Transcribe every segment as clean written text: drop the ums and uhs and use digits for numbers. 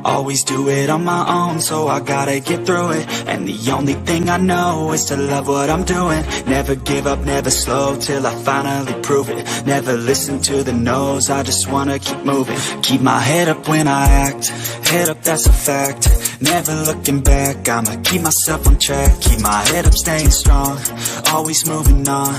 Always do it on my own, so I gotta get through it. And the only thing I know is to love what I'm doing. Never give up, never slow, till I finally prove it. Never listen to the no's, I just wanna keep moving. Keep my head up when I act, head up, that's a fact. Never looking back, I'ma keep myself on track. Keep my head up, staying strong, always moving on.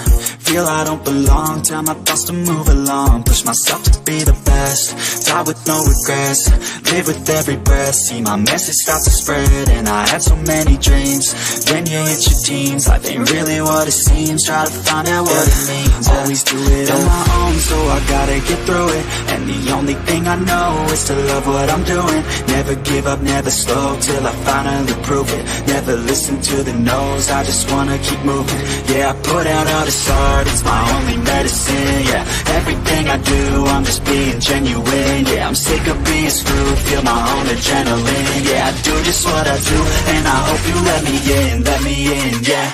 Feel I don't belong, tell my thoughts to move along. Push myself to be the best, die with no regrets. Live with every breath, see my message start to spread. And I had so many dreams, then you hit your teens. Life ain't really what it seems, try to find out what it means. Always do it on my own, so I gotta get through it. And the only thing I know is to love what I'm doing. Never give up, never slow, till I finally prove it. Never listen to the no's, I just wanna keep moving. Yeah, I put out all this art, it's my only medicine. Yeah, everything I do, I'm just being genuine. Yeah, I'm sick of being screwed, feel my own adrenaline. Yeah, I do just what I do, and I hope you let me in, yeah.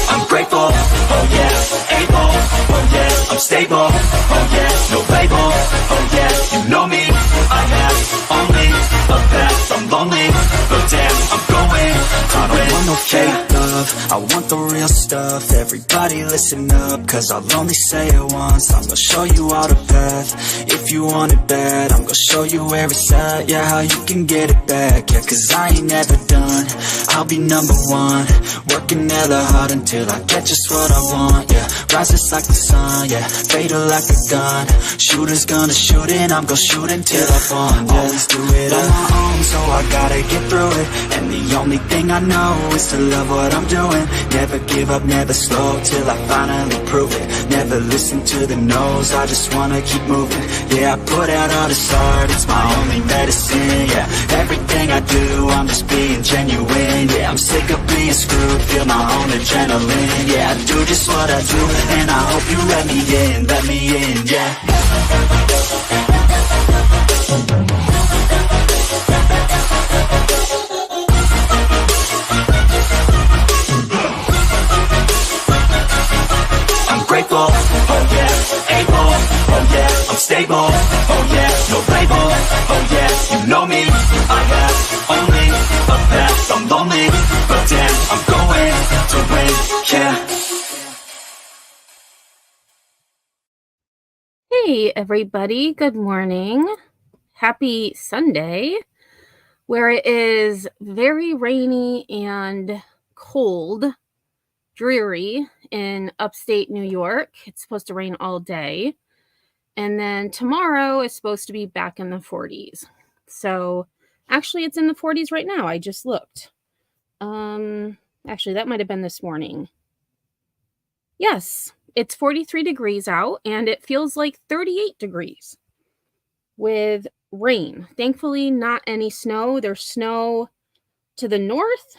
I'm grateful, oh yeah, able, oh yeah, I'm stable, oh yeah, no label, oh yeah, you know me, I have only a path, I'm lonely, but damn, I'm going, I don't want no fake love, I want the real stuff. Everybody listen up, cause I'll only say it once. I'm gonna show you all the path, if you want it bad. I'm gonna show you where it's at, yeah, how you can get it back. Yeah, cause I ain't never done, I'll be number one. Working hella hard until I get just what I want, yeah. Rises like the sun, yeah, fatal like a gun. Shooter's gonna shoot and I'm gonna shoot until I fall, yeah. Always do it on my own, so I gotta get through it. And the only thing I know is to love what I'm doing. Never give up, never slow, till I finally prove it. Never listen to the no's, I just wanna keep moving. Yeah, I put out all this art, it's my only medicine. Yeah, everything I do, I'm just being genuine. Yeah, I'm sick of being screwed, feel my own adrenaline. Yeah, I do just what I do, and I hope you let me in, yeah. I'm grateful, oh yeah, able, oh yeah, I'm stable, oh yeah, no label, oh yeah, you know me, I have only a path, I'm lonely, but damn, I'm going to win, yeah. Hey everybody, good morning. Happy Sunday, where it is very rainy and cold, dreary in upstate New York. It's supposed to rain all day. And then tomorrow is supposed to be back in the 40s. So actually it's in the 40s right now. I just looked. Actually that might have been this morning. Yes, it's 43 degrees out and it feels like 38 degrees with rain. Thankfully, not any snow. There's snow to the north,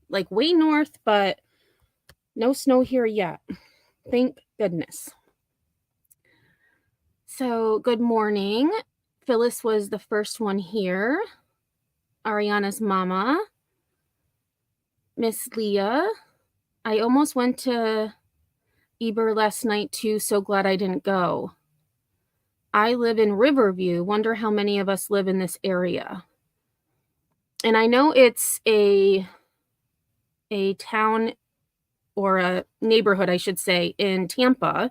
like way north, but no snow here yet. Thank goodness. So, good morning. Phyllis was the first one here. Ariana's mama. Miss Leah. I almost went to Eber last night too, so glad I didn't go. I live in Riverview. Wonder how many of us live in this area. And I know it's a town or a neighborhood, I should say, in Tampa.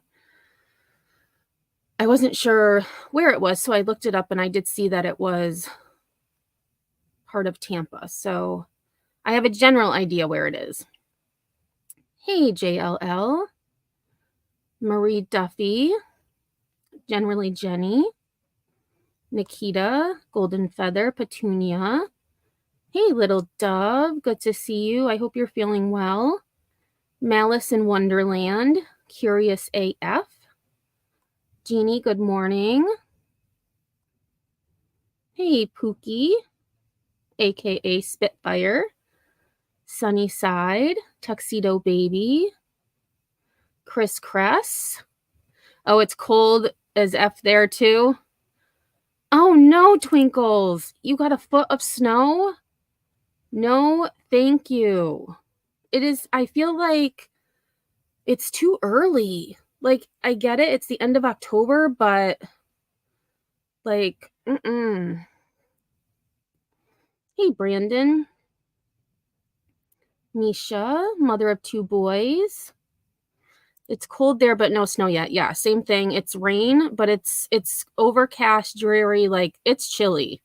I wasn't sure where it was, so I looked it up and I did see that it was part of Tampa. So I have a general idea where it is. Hey, JLL. Marie Duffy. Generally Jenny. Nikita. Golden Feather. Petunia. Hey, little dove. Good to see you. I hope you're feeling well. Malice in Wonderland. Curious AF. Jeannie, good morning. Hey, Pookie, aka Spitfire. Sunnyside, Tuxedo Baby. Chris Cress. Oh, it's cold as F there too. Oh no, Twinkles. You got a foot of snow? No, thank you. I feel like it's too early. Like, I get it, it's the end of October, but, like, mm-mm. Hey, Brandon. Misha, mother of 2 boys. It's cold there, but no snow yet. Yeah, same thing. It's rain, but it's overcast, dreary, like, it's chilly.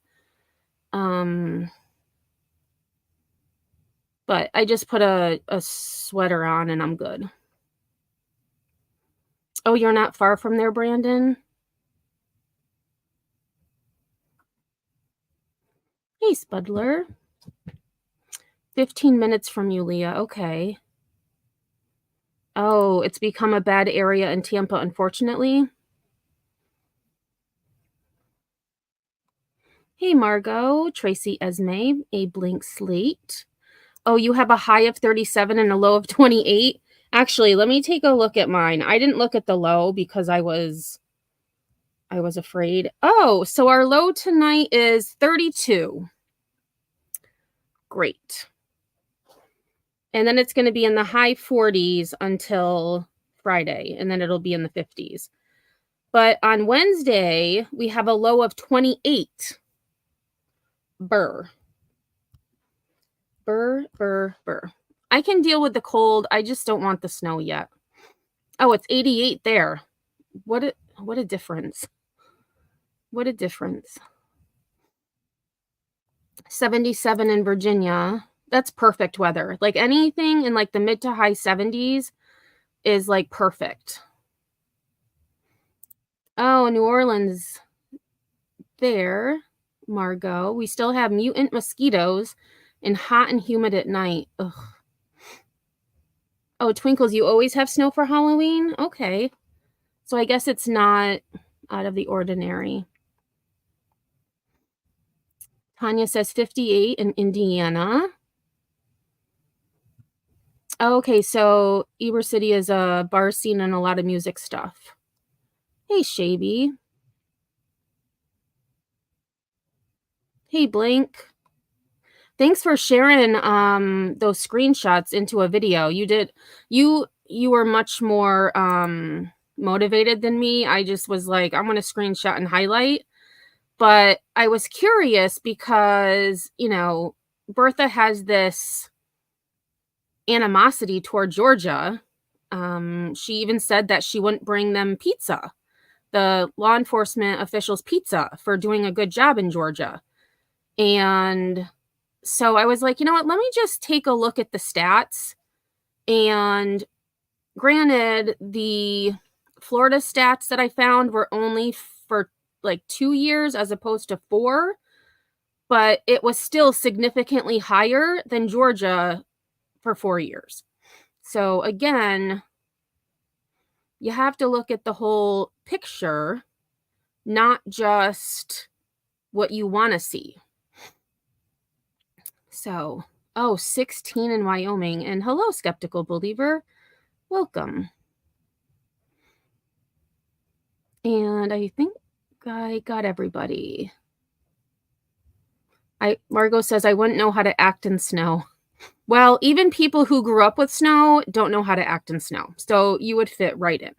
But I just put a sweater on and I'm good. Oh, you're not far from there, Brandon? Hey, Spudler. 15 minutes from you, Leah. Okay. Oh, it's become a bad area in Tampa, unfortunately. Hey, Margot. Tracy Esme. A blank slate. Oh, you have a high of 37 and a low of 28? Actually, let me take a look at mine. I didn't look at the low because I was afraid. Oh, so our low tonight is 32. Great. And then it's going to be in the high 40s until Friday, and then it'll be in the 50s. But on Wednesday, we have a low of 28. Burr. Burr, burr, burr. I can deal with the cold. I just don't want the snow yet. Oh, it's 88 there. What a difference. What a difference. 77 in Virginia. That's perfect weather. Like anything in like the mid to high 70s is like perfect. Oh, New Orleans there, Margot. We still have mutant mosquitoes and hot and humid at night. Ugh. Oh, Twinkles, you always have snow for Halloween? Okay. So I guess it's not out of the ordinary. Tanya says 58 in Indiana. Okay, so Eber City is a bar scene and a lot of music stuff. Hey, Shabby. Hey, Blank. Thanks for sharing those screenshots into a video. You were much more motivated than me. I just was like, I'm going to screenshot and highlight. But I was curious because, Bertha has this animosity toward Georgia. She even said that she wouldn't bring them pizza, the law enforcement officials pizza, for doing a good job in Georgia. And so I was like, you know what, let me just take a look at the stats. And granted, the Florida stats that I found were only for like 2 years as opposed to 4, but it was still significantly higher than Georgia for 4 years. So again, you have to look at the whole picture, not just what you want to see. So, 16 in Wyoming. And hello, Skeptical Believer. Welcome. And I think I got everybody. Margot says, I wouldn't know how to act in snow. Well, even people who grew up with snow don't know how to act in snow. So you would fit right in.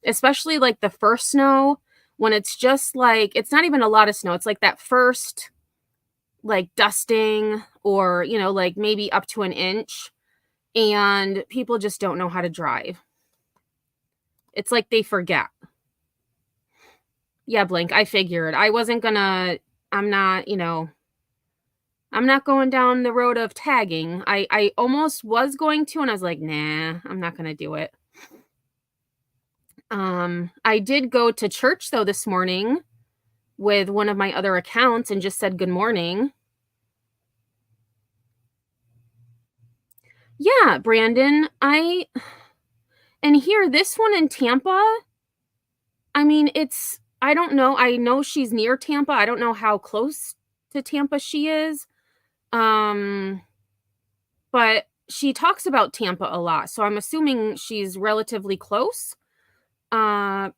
Especially like the first snow, when it's just like, it's not even a lot of snow. It's like that first like dusting or, like maybe up to an inch. And people just don't know how to drive. It's like they forget. Yeah, Blink, I figured. I'm not going down the road of tagging. I almost was going to, and I was like, nah, I'm not going to do it. I did go to church, though, this morning with one of my other accounts and just said good morning. Yeah, Brandon, and here, this one in Tampa, I mean, I don't know. I know she's near Tampa. I don't know how close to Tampa she is. But she talks about Tampa a lot, so I'm assuming she's relatively close. And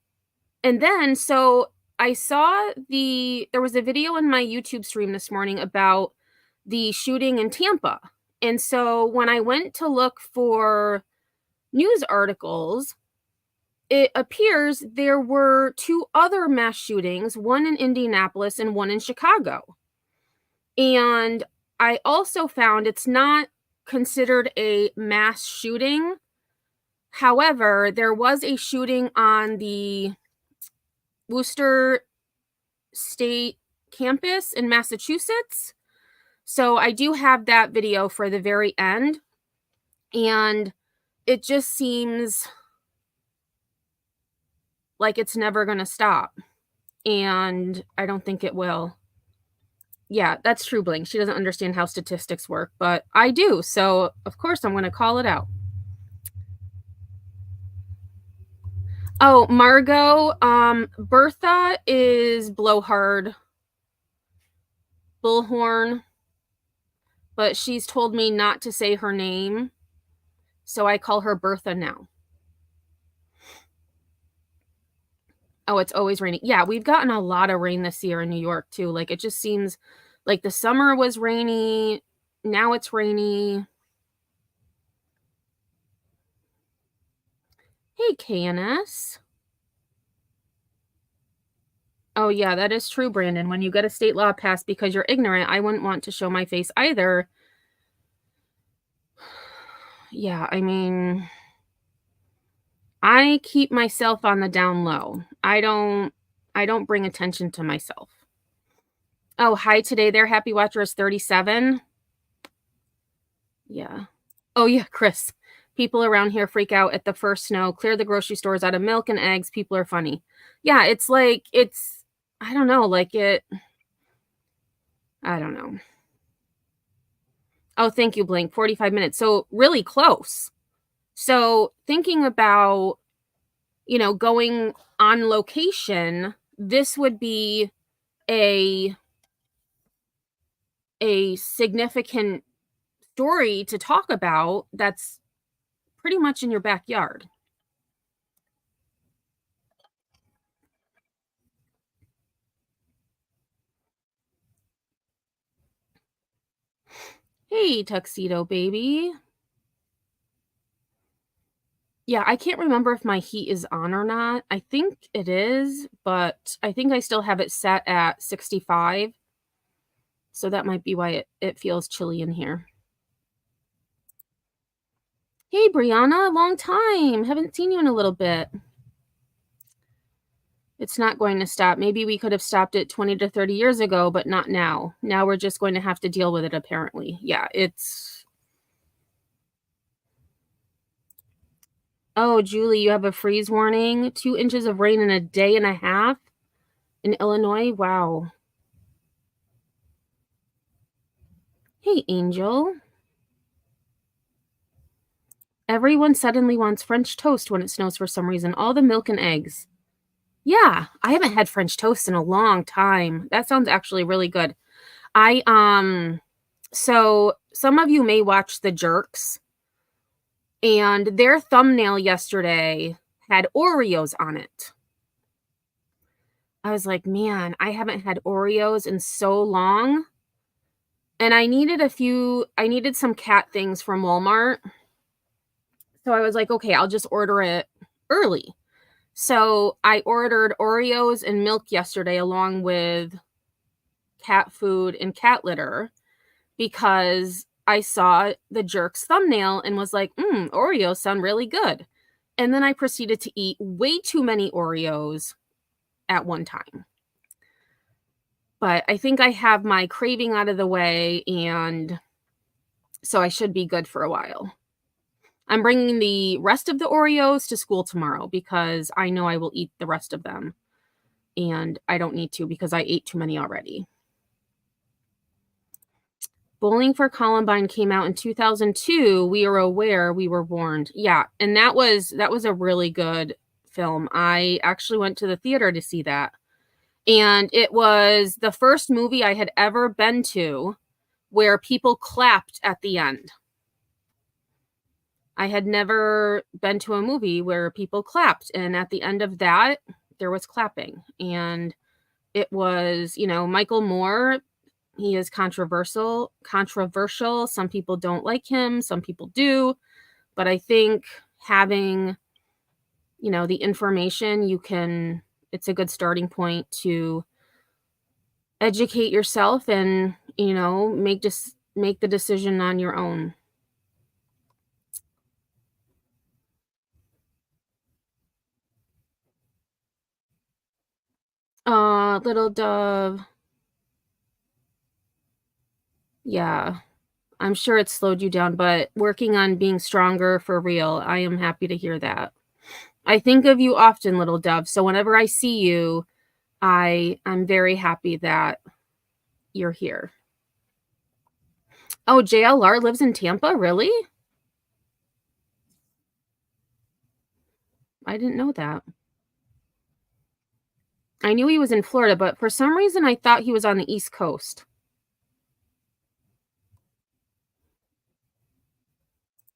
then, so I saw there was a video in my YouTube stream this morning about the shooting in Tampa. And so when I went to look for news articles, it appears there were 2 other mass shootings, one in Indianapolis and one in Chicago. And I also found it's not considered a mass shooting. However, there was a shooting on the Worcester State campus in Massachusetts. So I do have that video for the very end. And it just seems like it's never going to stop. And I don't think it will. Yeah, that's true, Bling. She doesn't understand how statistics work, but I do. So, of course, I'm going to call it out. Oh, Margot, Bertha is blowhard, bullhorn, but she's told me not to say her name, so I call her Bertha now. Oh, it's always raining. Yeah, we've gotten a lot of rain this year in New York, too. Like, it just seems like the summer was rainy. Now it's rainy. Hey, KNS. Oh, yeah, that is true, Brandon. When you get a state law passed because you're ignorant, I wouldn't want to show my face either. Yeah, I mean, I keep myself on the down low. I don't bring attention to myself. Oh, hi today there. Happy Watcher is 37. Yeah. Oh, yeah, Chris. People around here freak out at the first snow. Clear the grocery stores out of milk and eggs. People are funny. Yeah, it's like, I don't know, like I don't know. Oh, thank you, Blink. 45 minutes. So really close. So thinking about, going on location, this would be a significant story to talk about that's pretty much in your backyard. Hey, tuxedo baby. Yeah, I can't remember if my heat is on or not. I think it is, but I think I still have it set at 65. So that might be why it feels chilly in here. Hey, Brianna, long time. Haven't seen you in a little bit. It's not going to stop. Maybe we could have stopped it 20 to 30 years ago, but not now. Now we're just going to have to deal with it, apparently. Yeah, it's... Oh, Julie, you have a freeze warning. 2 inches of rain in a day and a half in Illinois. Wow. Hey, Angel. Everyone suddenly wants French toast when it snows for some reason. All the milk and eggs. Yeah, I haven't had French toast in a long time. That sounds actually really good. So some of you may watch The Jerks, and their thumbnail yesterday had Oreos on it. I was like, man, I haven't had Oreos in so long. And I needed some cat things from Walmart. So I was like, okay, I'll just order it early. So I ordered Oreos and milk yesterday along with cat food and cat litter because I saw The Jerks thumbnail and was like, Oreos sound really good. And then I proceeded to eat way too many Oreos at one time. But I think I have my craving out of the way, and so I should be good for a while. I'm bringing the rest of the Oreos to school tomorrow because I know I will eat the rest of them. And I don't need to because I ate too many already. Bowling for Columbine came out in 2002. We are aware, we were warned. Yeah, and that was a really good film. I actually went to the theater to see that. And it was the first movie I had ever been to where people clapped at the end. I had never been to a movie where people clapped, and at the end of that, there was clapping. And it was, Michael Moore He is controversial. Some people don't like him, some people do. But I think having, the information, it's a good starting point to educate yourself and, make the decision on your own. Little dove. Yeah. I'm sure it slowed you down, but working on being stronger for real. I am happy to hear that. I think of you often, little dove. So whenever I see you, I'm very happy that you're here. Oh, JLR lives in Tampa? Really? I didn't know that. I knew he was in Florida, but for some reason I thought he was on the East Coast.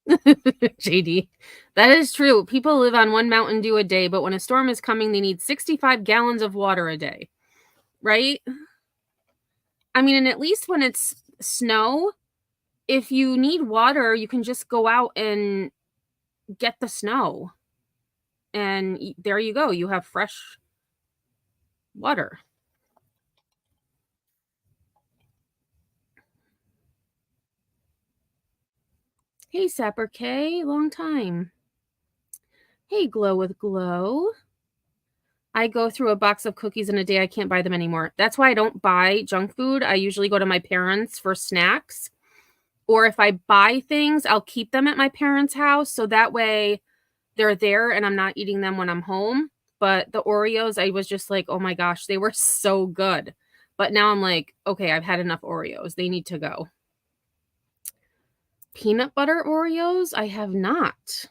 JD. That is true. People live on one Mountain Dew a day, but when a storm is coming, they need 65 gallons of water a day. Right? I mean, and at least when it's snow, if you need water, you can just go out and get the snow. And there you go. You have fresh water. Hey, Sapper K. Long time. Hey, Glow with Glow. I go through a box of cookies in a day. I can't buy them anymore. That's why I don't buy junk food. I usually go to my parents for snacks. Or if I buy things, I'll keep them at my parents' house. So that way they're there and I'm not eating them when I'm home. But the Oreos, I was just like, oh my gosh, they were so good. But now I'm like, okay, I've had enough Oreos. They need to go. Peanut butter Oreos? I have not.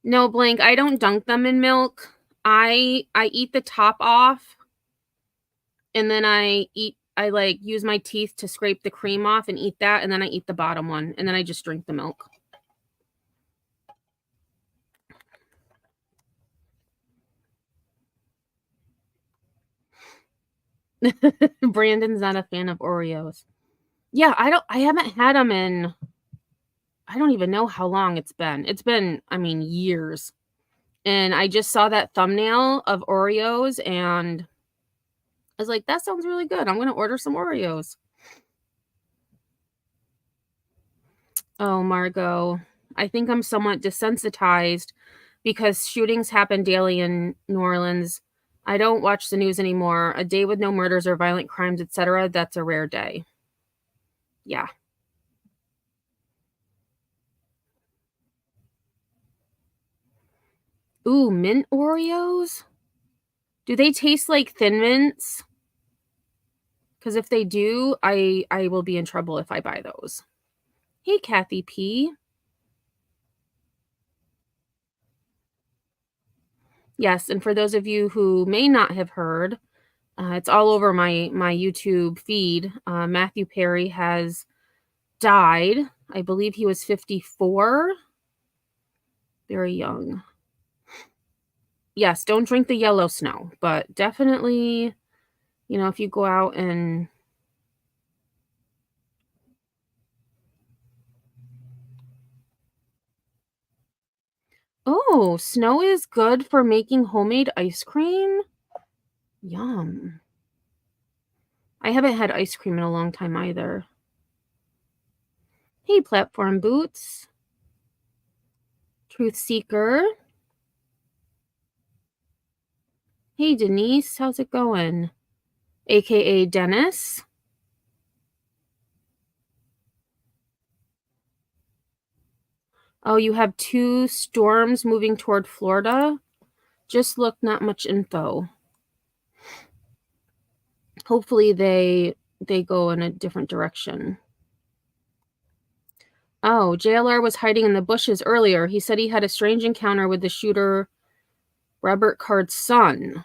No, Blank, I don't dunk them in milk. I eat the top off and then I like use my teeth to scrape the cream off and eat that, and then I eat the bottom one and then I just drink the milk. Brandon's not a fan of Oreos. Yeah, I haven't had them in, I don't even know how long it's been. It's been, years. And I just saw that thumbnail of Oreos and I was like, that sounds really good. I'm going to order some Oreos. Oh, Margot, I think I'm somewhat desensitized because shootings happen daily in New Orleans. I don't watch the news anymore. A day with no murders or violent crimes, etc., that's a rare day. Yeah. Ooh, mint Oreos? Do they taste like Thin Mints? Because if they do, I will be in trouble if I buy those. Hey, Kathy P. Yes, and for those of you who may not have heard, it's all over my YouTube feed. Matthew Perry has died. I believe he was 54. Very young. Yes, don't drink the yellow snow, but definitely, if you go out and... Oh, snow is good for making homemade ice cream? Yum. I haven't had ice cream in a long time either. Hey, Platform Boots. Truth Seeker. Hey, Denise. How's it going? AKA Dennis. Oh, you have 2 storms moving toward Florida? Just look, not much info. Hopefully they go in a different direction. Oh, JLR was hiding in the bushes earlier. He said he had a strange encounter with the shooter, Robert Card's son.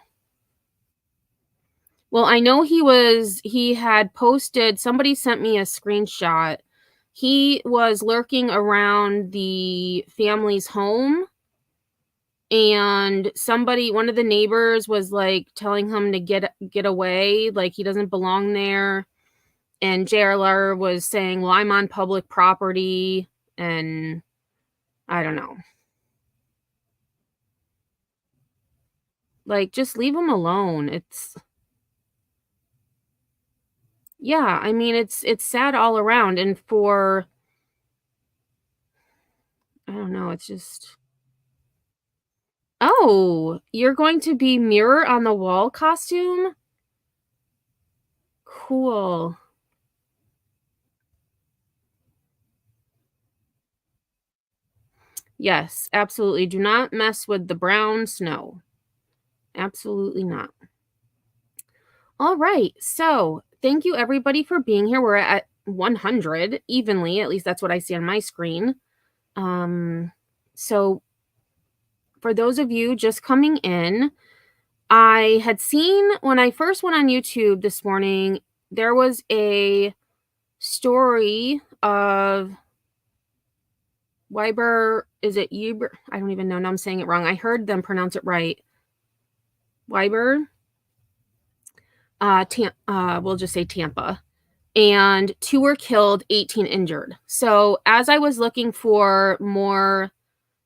Well, I know he had posted, somebody sent me a screenshot. He was lurking around the family's home and one of the neighbors was like telling him to get away, like he doesn't belong there. And JLR was saying, well, I'm on public property, and I don't know. Like, just leave him alone. Yeah, I mean, it's sad all around, and I don't know, it's just Oh, you're going to be Mirror on the Wall costume? Cool. Yes, absolutely. Do not mess with the brown snow. Absolutely not. All right. So, thank you everybody for being here. We're at 100 evenly. At least that's what I see on my screen. So for those of you just coming in, I had seen when I first went on YouTube this morning, there was a story of Weiber. Is it Uber? I don't even know. Now I'm saying it wrong. I heard them pronounce it right. Weiber. We'll just say Tampa. And 2 were killed, 18 injured. So as I was looking for more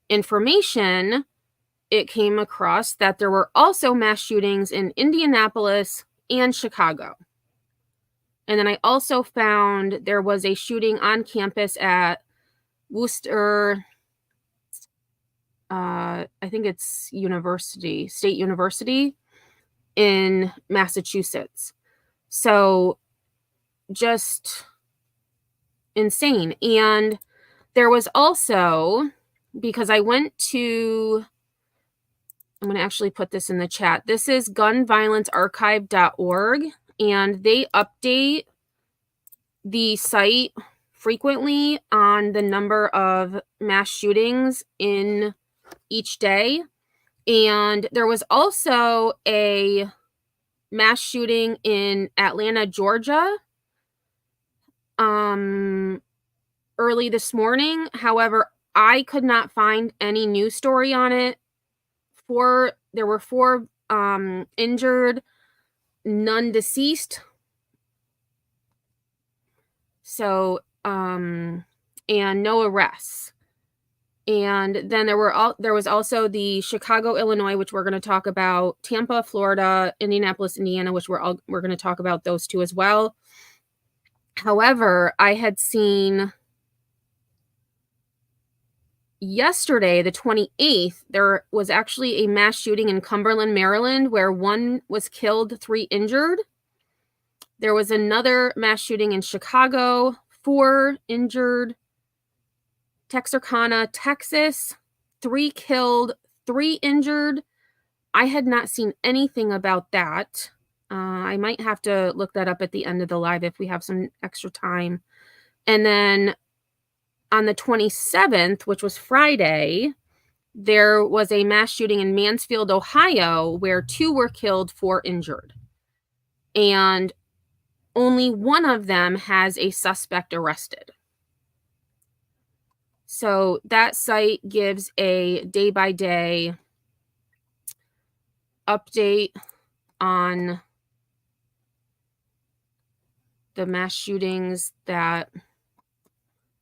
information, it came across that there were also mass shootings in Indianapolis and Chicago. And then I also found there was a shooting on campus at Worcester, I think it's State University in Massachusetts. So just insane. And there was also, because I went to, I'm going to actually put this in the chat. This is gunviolencearchive.org, and they update the site frequently on the number of mass shootings in each day. And there was also a mass shooting in Atlanta, Georgia, early this morning. However, I could not find any news story on it. There were 4 injured, none deceased. So, and no arrests. And then there was also the Chicago, Illinois, which we're going to talk about, Tampa, Florida, Indianapolis, Indiana, which we're going to talk about those 2 as well. However, I had seen yesterday, the 28th, there was actually a mass shooting in Cumberland, Maryland, where 1 was killed, 3 injured. There was another mass shooting in Chicago, 4 injured. Texarkana, Texas, 3 killed, 3 injured. I had not seen anything about that. I might have to look that up at the end of the live if we have some extra time. And then on the 27th, which was Friday, there was a mass shooting in Mansfield, Ohio, where 2 were killed, 4 injured. And only 1 of them has a suspect arrested. So that site gives a day-by-day update on the mass shootings that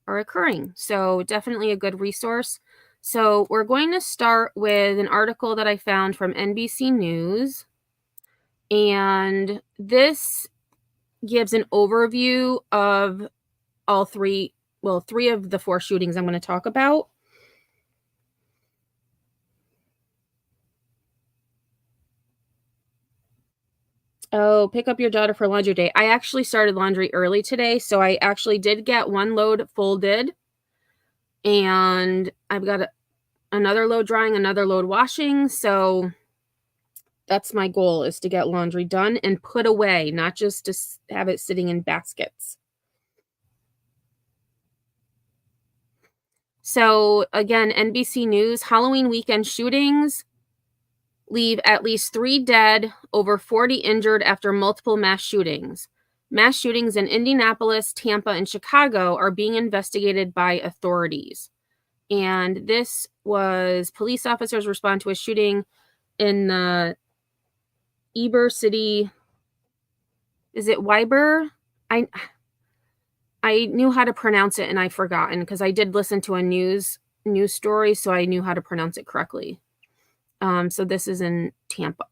are occurring. So definitely a good resource. So we're going to start with an article that I found from NBC News. And this gives an overview of all 3 of the 4 shootings I'm going to talk about. Oh, pick up your daughter for laundry day. I actually started laundry early today, so I actually did get 1 load folded, and I've got another load drying, another load washing. So that's my goal, is to get laundry done and put away, not just to have it sitting in baskets. So again, NBC News, Halloween weekend shootings leave at least 3 dead, over 40 injured after multiple mass shootings. Mass shootings in Indianapolis, Tampa, and Chicago are being investigated by authorities. And this was police officers respond to a shooting in the Ybor City. Is it Ybor? I knew how to pronounce it and I've forgotten because I did listen to a news story, so I knew how to pronounce it correctly. So this is in Tampa.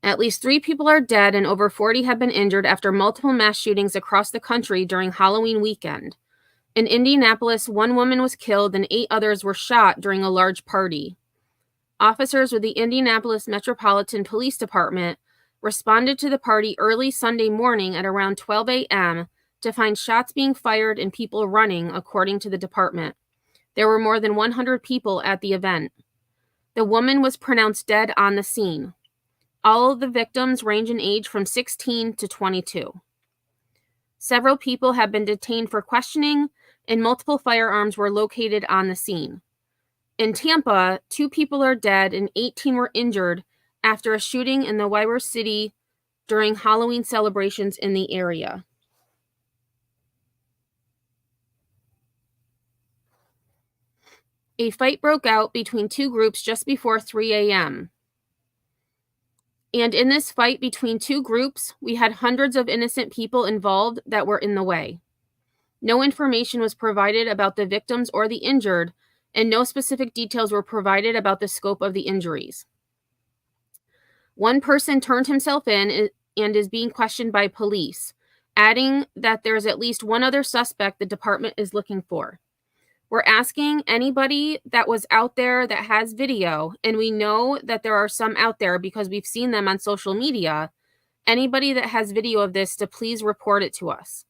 At least 3 people are dead and over 40 have been injured after multiple mass shootings across the country during Halloween weekend. In Indianapolis, 1 woman was killed and 8 others were shot during a large party. Officers with the Indianapolis Metropolitan Police Department responded to the party early Sunday morning at around 12 a.m. to find shots being fired and people running, according to the department. There were more than 100 people at the event. The woman was pronounced dead on the scene. All of the victims range in age from 16 to 22. Several people have been detained for questioning, and multiple firearms were located on the scene. In Tampa, 2 people are dead and 18 were injured after a shooting in the Ybor City during Halloween celebrations in the area. A fight broke out between 2 groups just before 3 a.m. And in this fight between 2 groups, we had hundreds of innocent people involved that were in the way. No information was provided about the victims or the injured, and no specific details were provided about the scope of the injuries. 1 person turned himself in and is being questioned by police, adding that there's at least 1 other suspect the department is looking for. We're asking anybody that was out there that has video, and we know that there are some out there because we've seen them on social media, anybody that has video of this to please report it to us.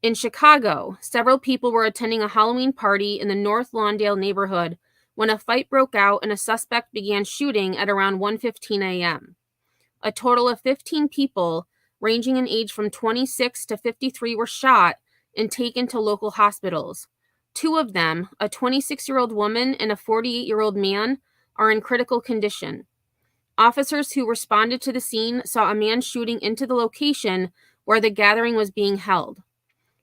In Chicago, several people were attending a Halloween party in the North Lawndale neighborhood when a fight broke out and a suspect began shooting at around 1:15 a.m. A total of 15 people, ranging in age from 26 to 53, were shot and taken to local hospitals. 2 of them, a 26-year-old woman and a 48-year-old man, are in critical condition. Officers who responded to the scene saw a man shooting into the location where the gathering was being held.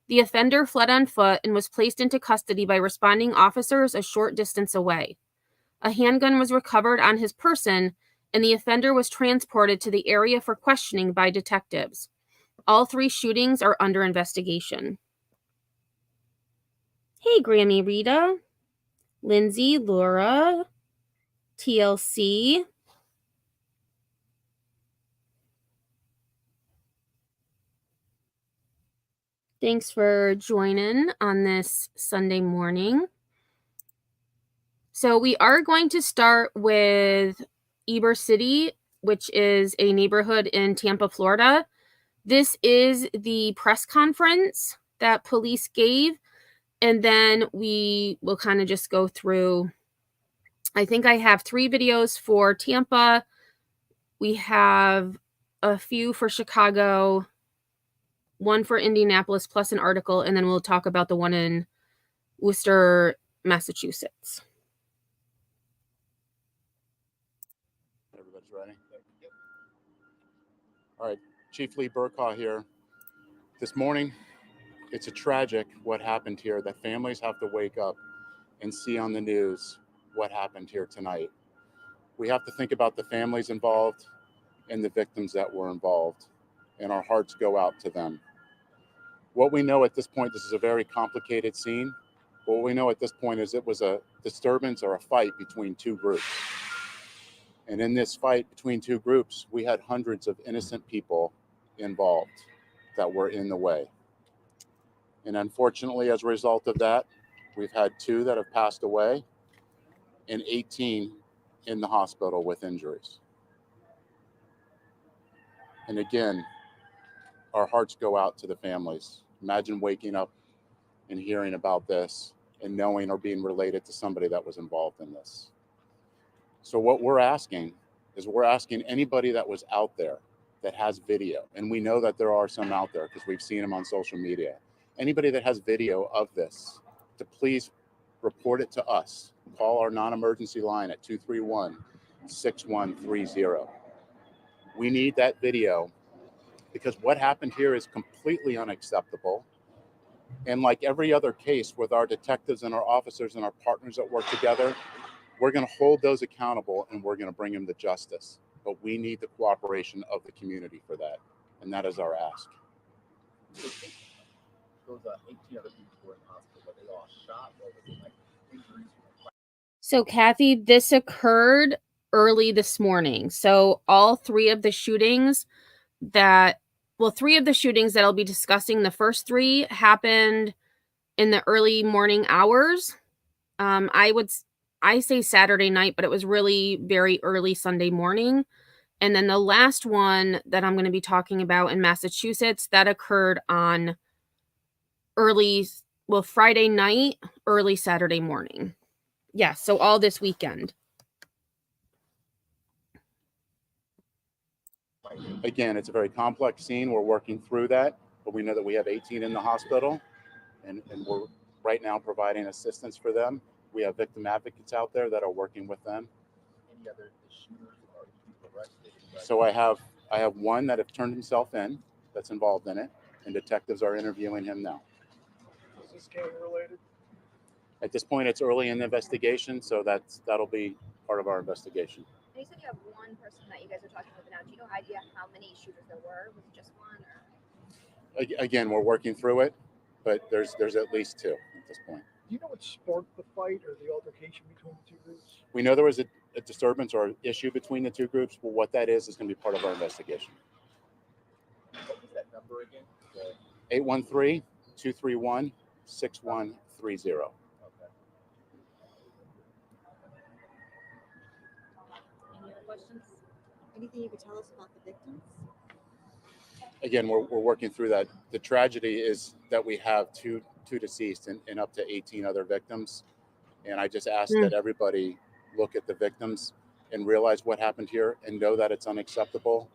The offender fled on foot and was placed into custody by responding officers a short distance away. A handgun was recovered on his person, and the offender was transported to the area for questioning by detectives. All 3 shootings are under investigation. Hey, Grammy Rita, Lindsay, Laura, TLC. Thanks for joining on this Sunday morning. So we are going to start with Ybor City, which is a neighborhood in Tampa, Florida. This is the press conference that police gave, and then we will kind of just go through. I think I have 3 videos for Tampa. We have a few for Chicago, 1 for Indianapolis, plus an article, and then we'll talk about the one in Worcester, Massachusetts. Everybody's ready? All right, Chief Lee Burkaw here. This morning, it's a tragic what happened here, that families have to wake up and see on the news what happened here tonight. We have to think about the families involved and the victims that were involved, and our hearts go out to them. What we know at this point, this is a very complicated scene. What we know at this point is it was a disturbance or a fight between 2 groups. And in this fight between 2 groups, we had hundreds of innocent people involved that were in the way. And unfortunately, as a result of that, we've had 2 that have passed away and 18 in the hospital with injuries. And again, our hearts go out to the families. Imagine waking up and hearing about this and knowing or being related to somebody that was involved in this. So what we're asking is anybody that was out there that has video, and we know that there are some out there because we've seen them on social media, anybody that has video of this, to please report it to us. Call our non-emergency line at 231-6130. We need that video because what happened here is completely unacceptable. And like every other case with our detectives and our officers and our partners that work together, we're going to hold those accountable and we're going to bring them to justice. But we need the cooperation of the community for that. And that is our ask. Those 18 other people were in the hospital, but they all shot, or was it like injuries? So, Kathy, this occurred early this morning. So all three of the shootings that I'll be discussing, the first three happened in the early morning hours. I say Saturday night, but it was really very early Sunday morning. And then the last one that I'm going to be talking about in Massachusetts, that occurred on Friday night, early Saturday morning. Yeah, so all this weekend. Again, it's a very complex scene. We're working through that, but we know that we have 18 in the hospital, and we're right now providing assistance for them. We have victim advocates out there that are working with them. Any other shooters or people arrested? So I have one that have turned himself in that's involved in it, and detectives are interviewing him now. Is this gang related? At this point, it's early in the investigation, so that'll be part of our investigation. And you said you have one person that you guys are talking with now. Do you know idea how many shooters there were? Was it just one, or? Again, we're working through it, but there's at least two at this point. Do you know what sparked the fight or the altercation between the two groups? We know there was a disturbance or issue between the two groups, but what that is going to be part of our investigation. What was that number again? 813-231-6130. Okay. Any other questions? Anything you could tell us about the victims? Again, we're working through that. The tragedy is that we have two deceased and up to 18 other victims. And I just ask that everybody look at the victims and realize what happened here and know that it's unacceptable.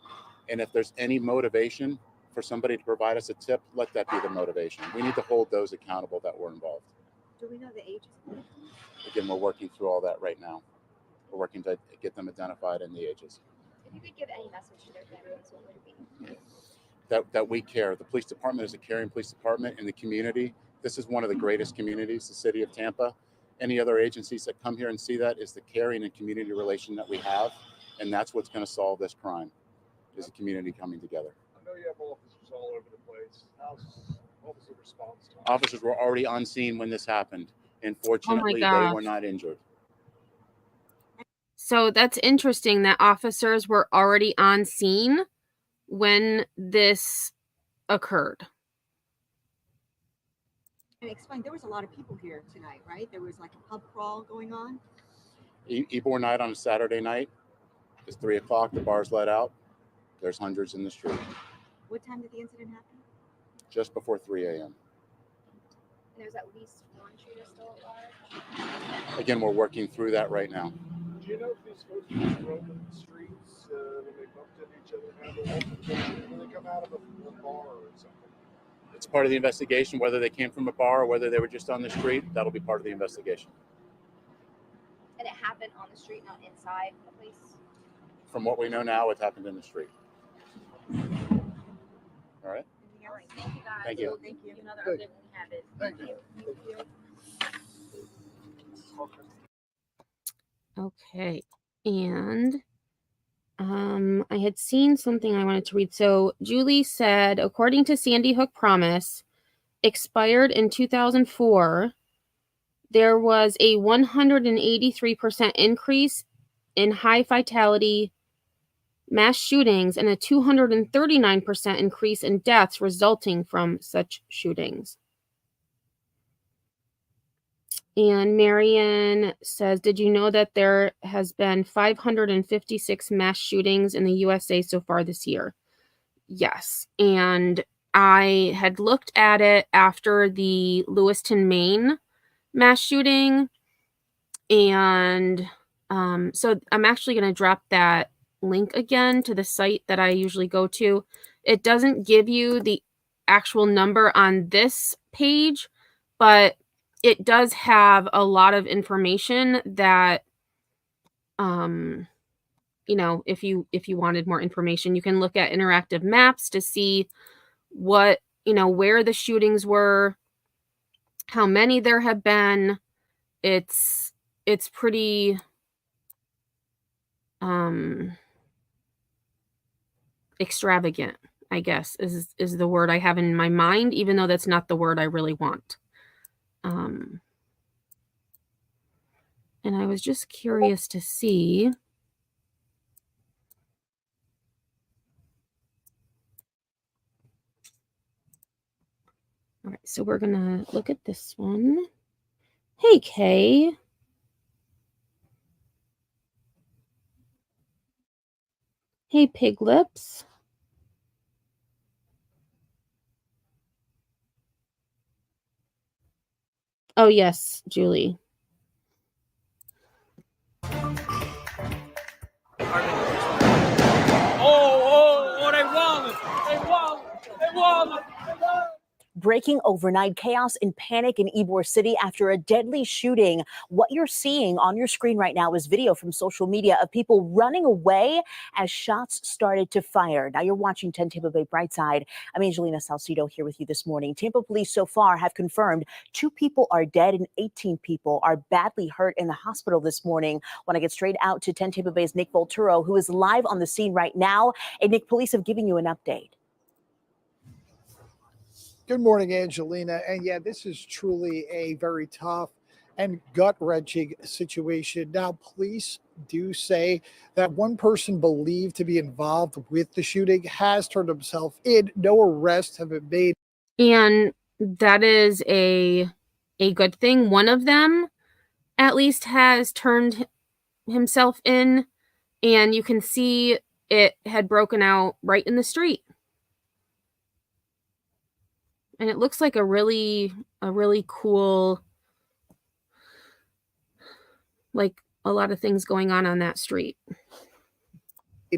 And if there's any motivation for somebody to provide us a tip, let that be the motivation. We need to hold those accountable that were involved. Do we know the ages of the victims? Again, we're working through all that right now. We're working to get them identified and the ages. If you could give any message to their families, what would it be? That we care. The police department is a caring police department in the community. This is one of the greatest communities, the city of Tampa. Any other agencies that come here and see that is the caring and community relation that we have. And that's what's going to solve this crime, is the community coming together. I know you have officers all over the place. What was the response time? Officers were already on scene when this happened. And fortunately, they were not injured. So that's interesting that officers were already on scene when this occurred. And explain, there was a lot of people here tonight, right? There was like a pub crawl going on. Ebor night on a Saturday night. It's 3:00. The bar's let out. There's hundreds in the street. What time did the incident happen? Just before 3 a.m. And there's at least one shooter still at large? Again, we're working through that right now. Do you know if these folks were roaming the streets when they bumped into each other? When they come out of a bar or something? It's part of the investigation, whether they came from a bar or whether they were just on the street. That'll be part of the investigation. And it happened on the street, not inside the place? From what we know now, it happened in the street. All right. All right, thank you guys. Thank you. Thank you. Another update when we have it. Thank you. Okay. And I had seen something I wanted to read. So Julie said, according to Sandy Hook Promise, expired in 2004, there was a 183% increase in high fatality mass shootings and a 239% increase in deaths resulting from such shootings. And Marion says, did you know that there has been 556 mass shootings in the USA so far this year? Yes. And I had looked at it after the Lewiston, Maine mass shooting. And so I'm actually going to drop that link again to the site that I usually go to. It doesn't give you the actual number on this page, but it does have a lot of information that, you know, if you wanted more information, you can look at interactive maps to see what, you know, where the shootings were, how many there have been. It's pretty extravagant, I guess, is the word I have in my mind, even though that's not the word I really want. And I was just curious to see. All right, so we're gonna look at this one. Hey, Kay. Hey, Pig Lips. Oh, yes, Julie. Breaking overnight, chaos and panic in Ybor City after a deadly shooting. What you're seeing on your screen right now is video from social media of people running away as shots started to fire. Now you're watching 10 Tampa Bay Brightside. I'm Angelina Salcido here with you this morning. Tampa police so far have confirmed 2 people are dead and 18 people are badly hurt in the hospital this morning. Want to get straight out to 10 Tampa Bay's Nick Volturo, who is live on the scene right now. And Nick, police have given you an update. Good morning, Angelina. And yeah, this is truly a very tough and gut-wrenching situation. Now, police do say that one person believed to be involved with the shooting has turned himself in. No arrests have been made. And that is a good thing. One of them at least has turned himself in, and you can see it had broken out right in the street. And it looks like a really cool, like a lot of things going on that street.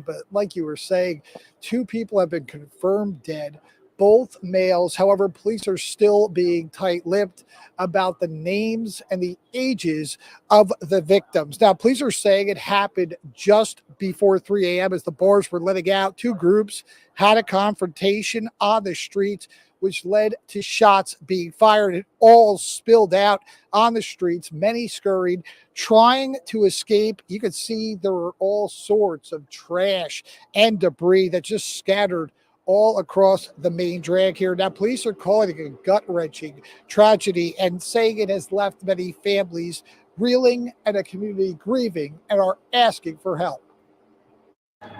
But like you were saying, 2 people have been confirmed dead, both males. However, police are still being tight-lipped about the names and the ages of the victims. Now, police are saying it happened just before 3 a.m. as the bars were letting out. 2 groups had a confrontation on the streets, which led to shots being fired. It all spilled out on the streets. Many scurried, trying to escape. You could see there were all sorts of trash and debris that just scattered all across the main drag here. Now, police are calling it a gut-wrenching tragedy and saying it has left many families reeling and a community grieving and are asking for help.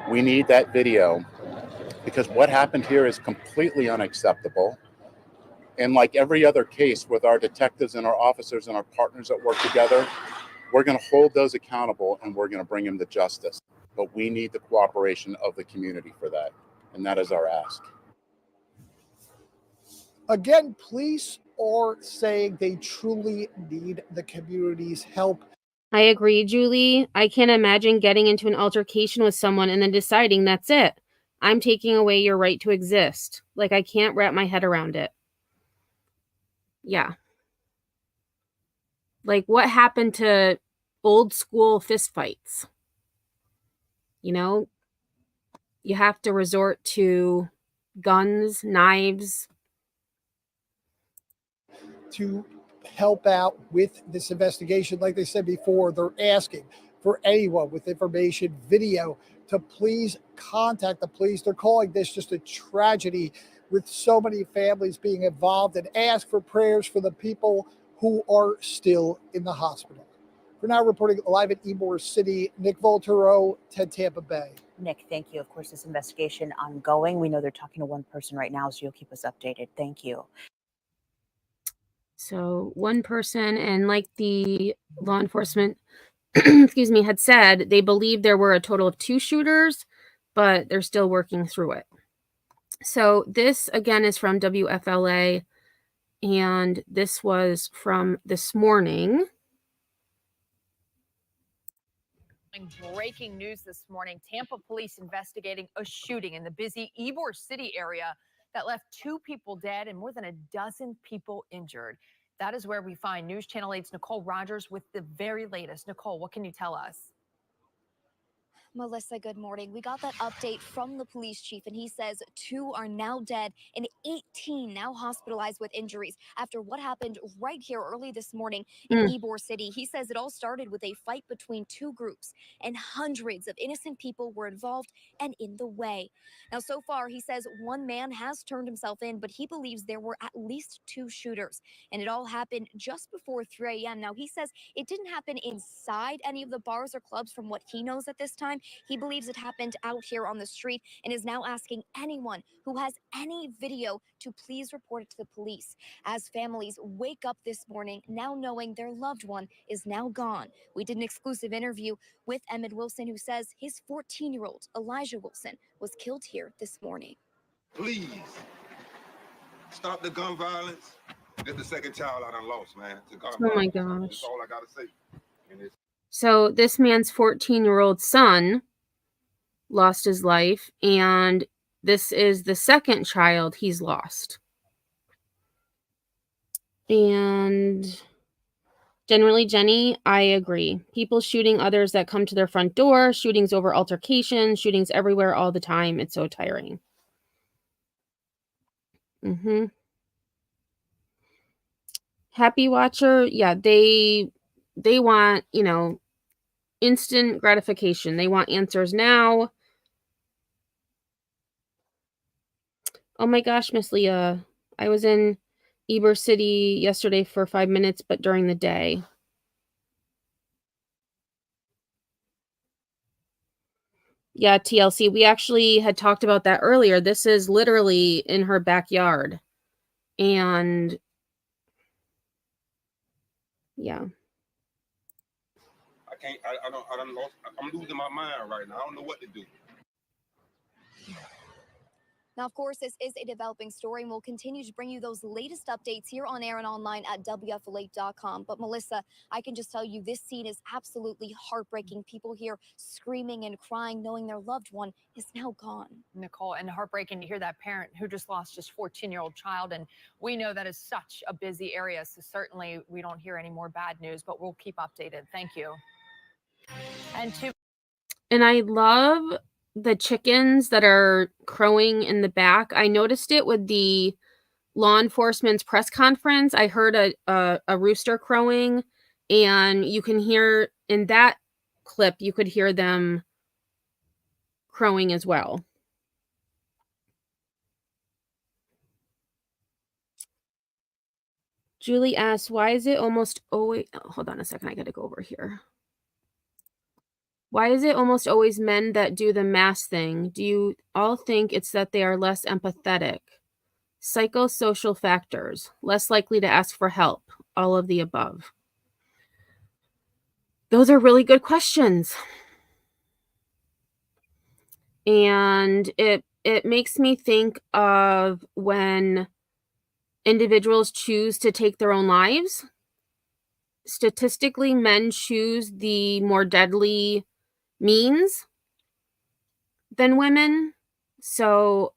We need that video because what happened here is completely unacceptable. And like every other case with our detectives and our officers and our partners that work together, we're going to hold those accountable and we're going to bring them to justice. But we need the cooperation of the community for that. And that is our ask. Again, police are saying they truly need the community's help. I agree, Julie. I can't imagine getting into an altercation with someone and then deciding that's it. I'm taking away your right to exist. Like, I can't wrap my head around it. Yeah. Like, what happened to old school fistfights? You know, you have to resort to guns, knives. To help out with this investigation, like they said before, they're asking for anyone with information, video, to please contact the police. They're calling this just a tragedy with so many families being involved, and ask for prayers for the people who are still in the hospital. We're now reporting live at Ybor City. Nick Volturo, 10 Tampa Bay. Nick, thank you. Of course, this investigation ongoing. We know they're talking to one person right now, so you'll keep us updated. Thank you. So one person, and like the law enforcement, excuse me, had said, they believe there were a total of 2 shooters, but they're still working through it. So this, again, is from WFLA, and this was from this morning. Breaking news this morning, Tampa police investigating a shooting in the busy Ybor City area that left 2 people dead and more than a dozen people injured. That is where we find News Channel 8's Nicole Rogers with the very latest. Nicole, what can you tell us? Melissa, good morning. We got that update from the police chief, and he says 2 are now dead and 18 now hospitalized with injuries after what happened right here early this morning in Ybor City. He says it all started with a fight between 2 groups, and hundreds of innocent people were involved and in the way. Now, so far, he says 1 man has turned himself in, but he believes there were at least 2 shooters, and it all happened just before 3 a.m. Now, he says it didn't happen inside any of the bars or clubs from what he knows at this time. He believes it happened out here on the street and is now asking anyone who has any video to please report it to the police, as families wake up this morning now knowing their loved one is now gone. We did an exclusive interview with Emmett Wilson, who says his 14-year-old Elijah Wilson was killed here this morning. Please stop the gun violence. It's the second child I done lost, man, to gun violence. Oh my gosh. That's all I gotta say. So this man's 14-year-old son lost his life, and this is the second child he's lost. And generally, Jenny, I agree. People shooting others that come to their front door, shootings over altercations, shootings everywhere all the time. It's so tiring. Happy Watcher, yeah, they want, instant gratification. They want answers now. Oh my gosh, Miss Leah. I was in Ybor City yesterday for 5 minutes, but during the day. Yeah, TLC. We actually had talked about that earlier. This is literally in her backyard. And yeah. I'm losing my mind right now. I don't know what to do. Now, of course, this is a developing story, and we'll continue to bring you those latest updates here on air and online at WFLA.com. But Melissa, I can just tell you this scene is absolutely heartbreaking. People here screaming and crying, knowing their loved one is now gone. Nicole, and heartbreaking to hear that parent who just lost his 14-year-old child. And we know that is such a busy area, so certainly we don't hear any more bad news, but we'll keep updated. Thank you. And I love the chickens that are crowing in the back. I noticed it with the law enforcement's press conference. I heard a rooster crowing, and you can hear in that clip, you could hear them crowing as well. Julie asks, why is it almost always... hold on a second, I gotta go over here. Why is it almost always men that do the mass thing? Do you all think it's that they are less empathetic? Psychosocial factors, less likely to ask for help, all of the above. Those are really good questions. And it makes me think of when individuals choose to take their own lives. Statistically, men choose the more deadly means than women. So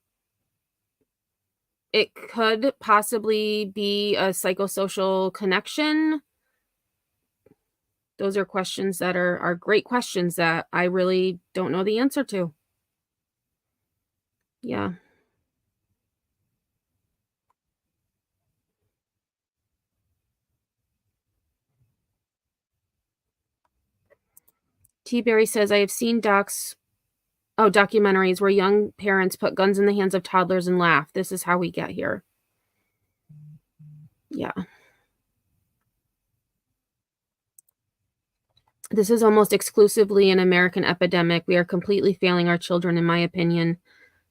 it could possibly be a psychosocial connection. Those are questions that are great questions that I really don't know the answer to. Yeah. T. Berry says, I have seen documentaries where young parents put guns in the hands of toddlers and laugh. This is how we get here. Yeah. This is almost exclusively an American epidemic. We are completely failing our children, in my opinion.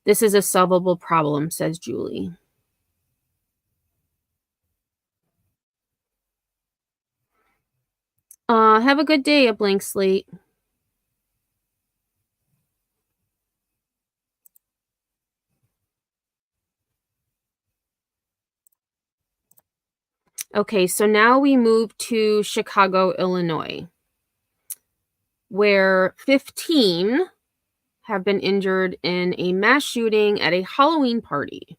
This is a solvable problem, says Julie. Have a good day, a blank slate. Okay, so now we move to Chicago, Illinois, where 15 have been injured in a mass shooting at a Halloween party.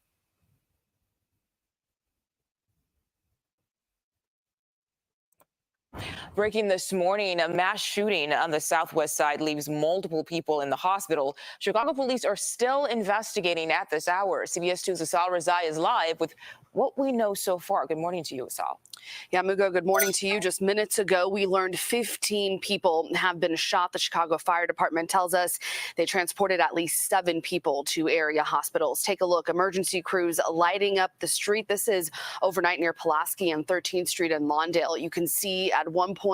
Breaking this morning, a mass shooting on the southwest side leaves multiple people in the hospital. Chicago police are still investigating at this hour. CBS 2's Asal Razai is live with what we know so far. Good morning to you, Asal. Yeah, Mugo, good morning to you. Just minutes ago, we learned 15 people have been shot. The Chicago Fire Department tells us they transported at least 7 people to area hospitals. Take a look. Emergency crews lighting up the street. This is overnight near Pulaski and 13th Street in Lawndale. You can see at one point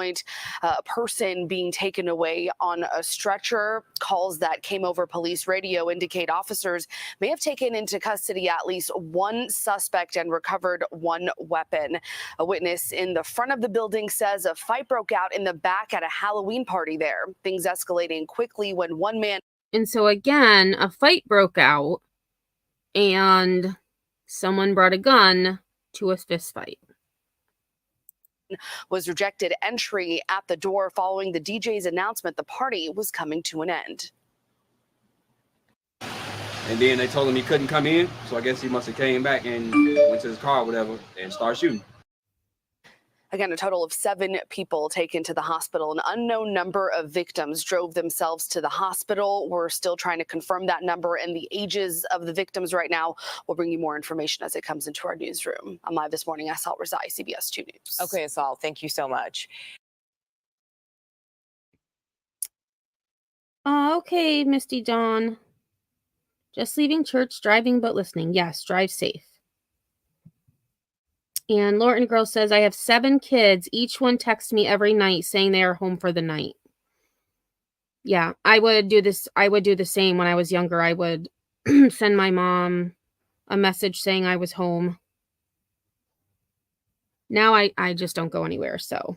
a person being taken away on a stretcher. Calls that came over police radio indicate officers may have taken into custody at least one suspect and recovered one weapon. A witness in the front of the building says a fight broke out in the back at a Halloween party there. Things escalating quickly when one man. And so again, a fight broke out and someone brought a gun to a fist fight. Was rejected entry at the door following the DJ's announcement the party was coming to an end. And then they told him he couldn't come in, so I guess he must have came back and went to his car or whatever and started shooting. Again, a total of 7 people taken to the hospital. An unknown number of victims drove themselves to the hospital. We're still trying to confirm that number and the ages of the victims right now. We'll bring you more information as it comes into our newsroom. I'm live this morning. Asal Razai, CBS 2 News. Okay, Asal, thank you so much. Okay, Misty Dawn. Just leaving church, driving but listening. Yes, drive safe. And Lorton Girl says, I have 7 kids. Each one texts me every night saying they are home for the night. Yeah, I would do this. I would do the same when I was younger. I would send my mom a message saying I was home. Now I just don't go anywhere, so.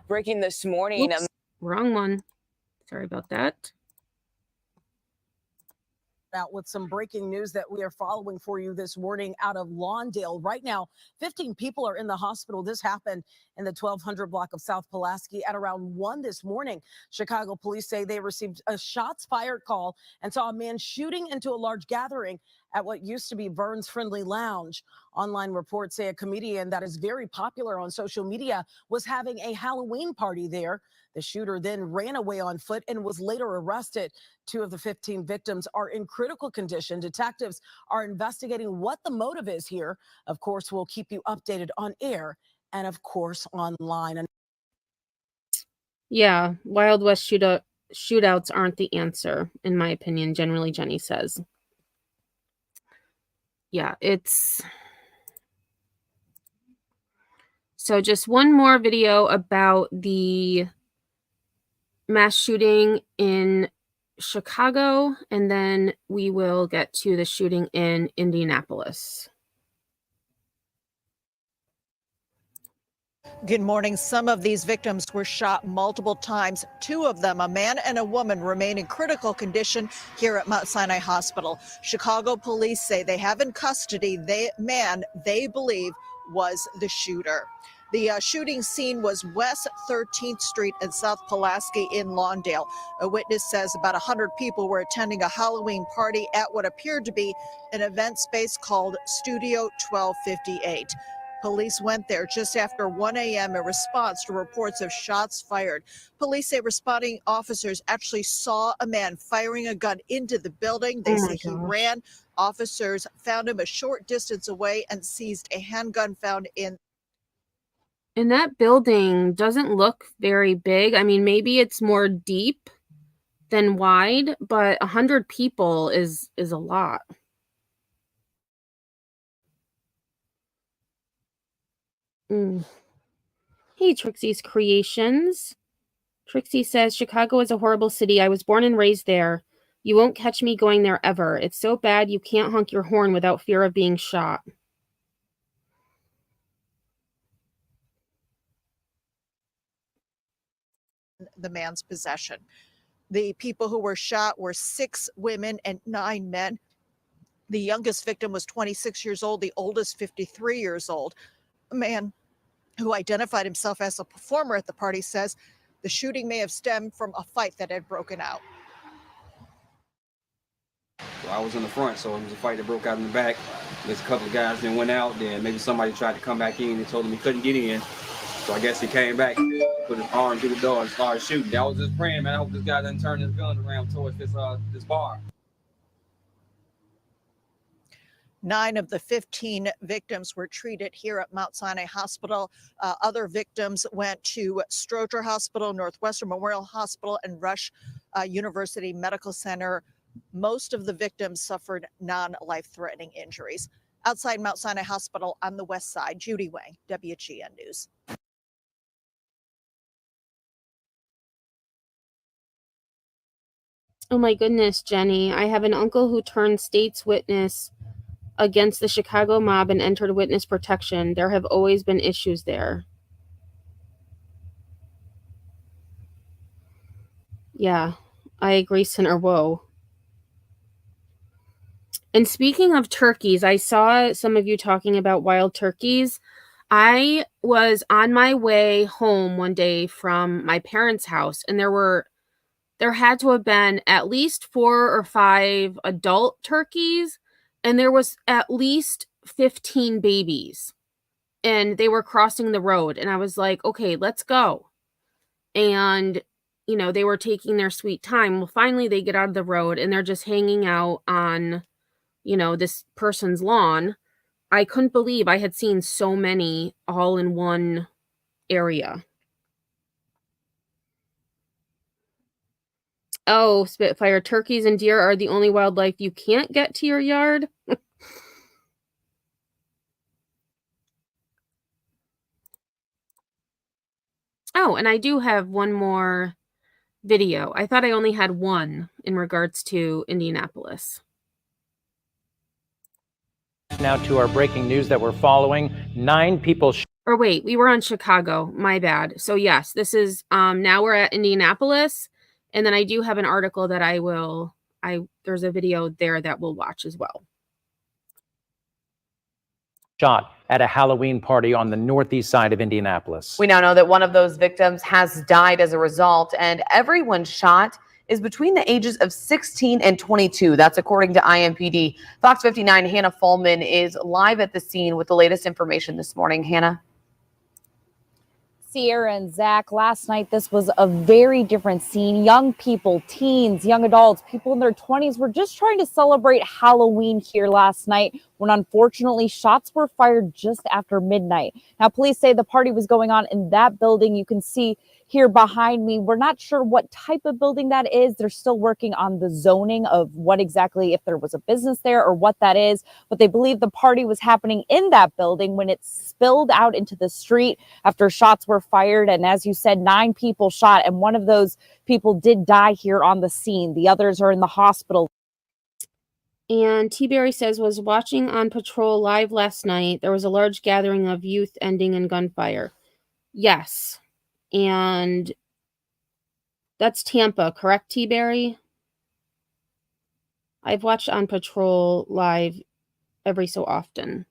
Breaking this morning. Oops, wrong one. Sorry about that. Out with some breaking news that we are following for you this morning out of Lawndale. Right now, 15 people are in the hospital. This happened in the 1200 block of South Pulaski at around 1 this morning. Chicago police say they received a shots fired call and saw a man shooting into a large gathering at what used to be Vern's Friendly Lounge. Online reports say a comedian that is very popular on social media was having a Halloween party there. The shooter then ran away on foot and was later arrested. 2 of the 15 victims are in critical condition. Detectives are investigating what the motive is here. Of course, we'll keep you updated on air and, of course, online. Yeah, Wild West shootouts aren't the answer, in my opinion, generally, Jenny says. Yeah, it's... So just one more video about the mass shooting in Chicago, and then we will get to the shooting in Indianapolis. Good morning. Some of these victims were shot multiple times. 2 of them, a man and a woman, remain in critical condition here at Mount Sinai Hospital. Chicago police say they have in custody the man they believe was the shooter. The shooting scene was West 13th Street and South Pulaski in Lawndale. A witness says about 100 people were attending a Halloween party at what appeared to be an event space called Studio 1258. Police went there just after 1 a.m. in response to reports of shots fired. Police say responding officers actually saw a man firing a gun into the building. They say he ran. Officers found him a short distance away and seized a handgun found in. And that building doesn't look very big. I mean, maybe it's more deep than wide, but 100 people is a lot. Hey, Trixie's Creations. Trixie says, Chicago is a horrible city. I was born and raised there. You won't catch me going there ever. It's so bad you can't honk your horn without fear of being shot. The man's possession. The people who were shot were 6 women and 9 men. The youngest victim was 26 years old, the oldest 53 years old. A man who identified himself as a performer at the party says the shooting may have stemmed from a fight that had broken out. So I was in the front, so it was a fight that broke out in the back. There's a couple of guys that went out. Then maybe somebody tried to come back in and told him he couldn't get in. So I guess he came back, put his arm through the door and started shooting. I was just praying, man. I hope this guy doesn't turn his gun around towards this bar. 9 of the 15 victims were treated here at Mount Sinai Hospital. Other victims went to Stroger Hospital, Northwestern Memorial Hospital, and Rush University Medical Center. Most of the victims suffered non-life-threatening injuries. Outside Mount Sinai Hospital on the west side, Judy Wang, WGN News. Oh my goodness, Jenny. I have an uncle who turned state's witness against the Chicago mob and entered witness protection. There have always been issues there. Yeah, I agree, Senator Woe. And speaking of turkeys, I saw some of you talking about wild turkeys. I was on my way home one day from my parents' house, and there had to have been at least 4 or 5 adult turkeys, and there was at least 15 babies. And they were crossing the road, and I was like, okay, let's go. And, you know, they were taking their sweet time. Well, finally they get out of the road, and they're just hanging out on, you know, this person's lawn. I couldn't believe I had seen so many all in one area. Oh, Spitfire, turkeys and deer are the only wildlife you can't get to your yard. Oh, and I do have one more video. I thought I only had one in regards to Indianapolis. Now to our breaking news that we're following. 9 people. Or wait, we were on Chicago. My bad. So yes, this is now we're at Indianapolis, and then I do have an article that there's a video there that we'll watch as well. Shot at a Halloween party on the northeast side of Indianapolis. We now know that one of those victims has died as a result, and everyone shot is between the ages of 16 and 22. That's according to IMPD. Fox 59 Hannah Fulman is live at the scene with the latest information this morning. Hannah? Sierra and Zach, last night this was a very different scene. Young people, teens, young adults, people in their 20s were just trying to celebrate Halloween here last night when unfortunately shots were fired just after midnight. Now, police say the party was going on in that building. You can see here behind me. We're not sure what type of building that is. They're still working on the zoning of what exactly, if there was a business there or what that is. But they believe the party was happening in that building when it spilled out into the street after shots were fired. And as you said, 9 people shot, and one of those people did die here on the scene. The others are in the hospital. And T. Berry says, was watching on patrol live last night. There was a large gathering of youth ending in gunfire. Yes. And that's Tampa, correct, T. Berry? I've watched on patrol live every so often.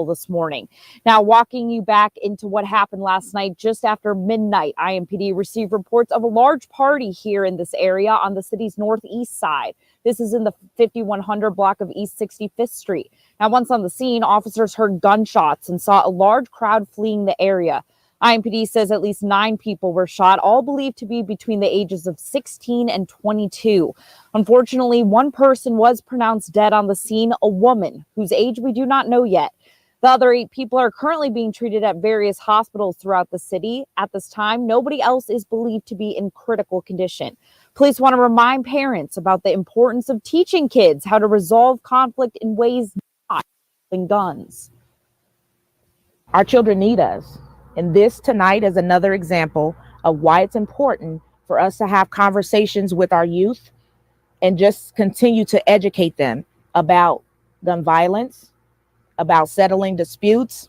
This morning. Now, walking you back into what happened last night just after midnight, IMPD received reports of a large party here in this area on the city's northeast side. This is in the 5100 block of East 65th Street. Now, once on the scene, officers heard gunshots and saw a large crowd fleeing the area. IMPD says at least 9 people were shot, all believed to be between the ages of 16 and 22. Unfortunately, one person was pronounced dead on the scene, a woman whose age we do not know yet. The other 8 people are currently being treated at various hospitals throughout the city. At this time, nobody else is believed to be in critical condition. Police want to remind parents about the importance of teaching kids how to resolve conflict in ways not using guns. Our children need us. And this tonight is another example of why it's important for us to have conversations with our youth and just continue to educate them about gun violence, about settling disputes,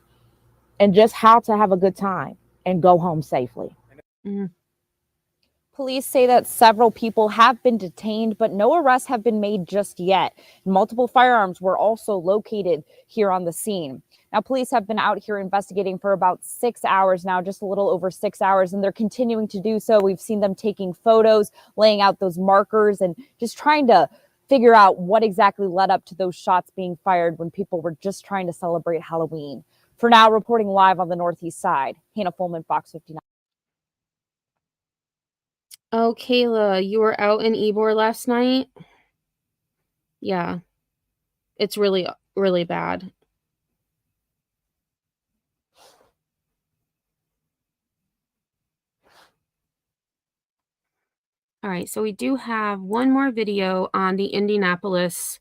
and just how to have a good time and go home safely. Mm-hmm. Police say that several people have been detained, but no arrests have been made just yet. Multiple firearms were also located here on the scene. Now, police have been out here investigating for about 6 hours now, just a little over 6 hours, and they're continuing to do so. We've seen them taking photos, laying out those markers, and just trying to figure out what exactly led up to those shots being fired when people were just trying to celebrate Halloween. For now, reporting live on the Northeast side, Hannah Fulman, Fox 59. Oh, Kayla, you were out in Ybor last night? Yeah. It's really, really bad. All right, so we do have one more video on the Indianapolis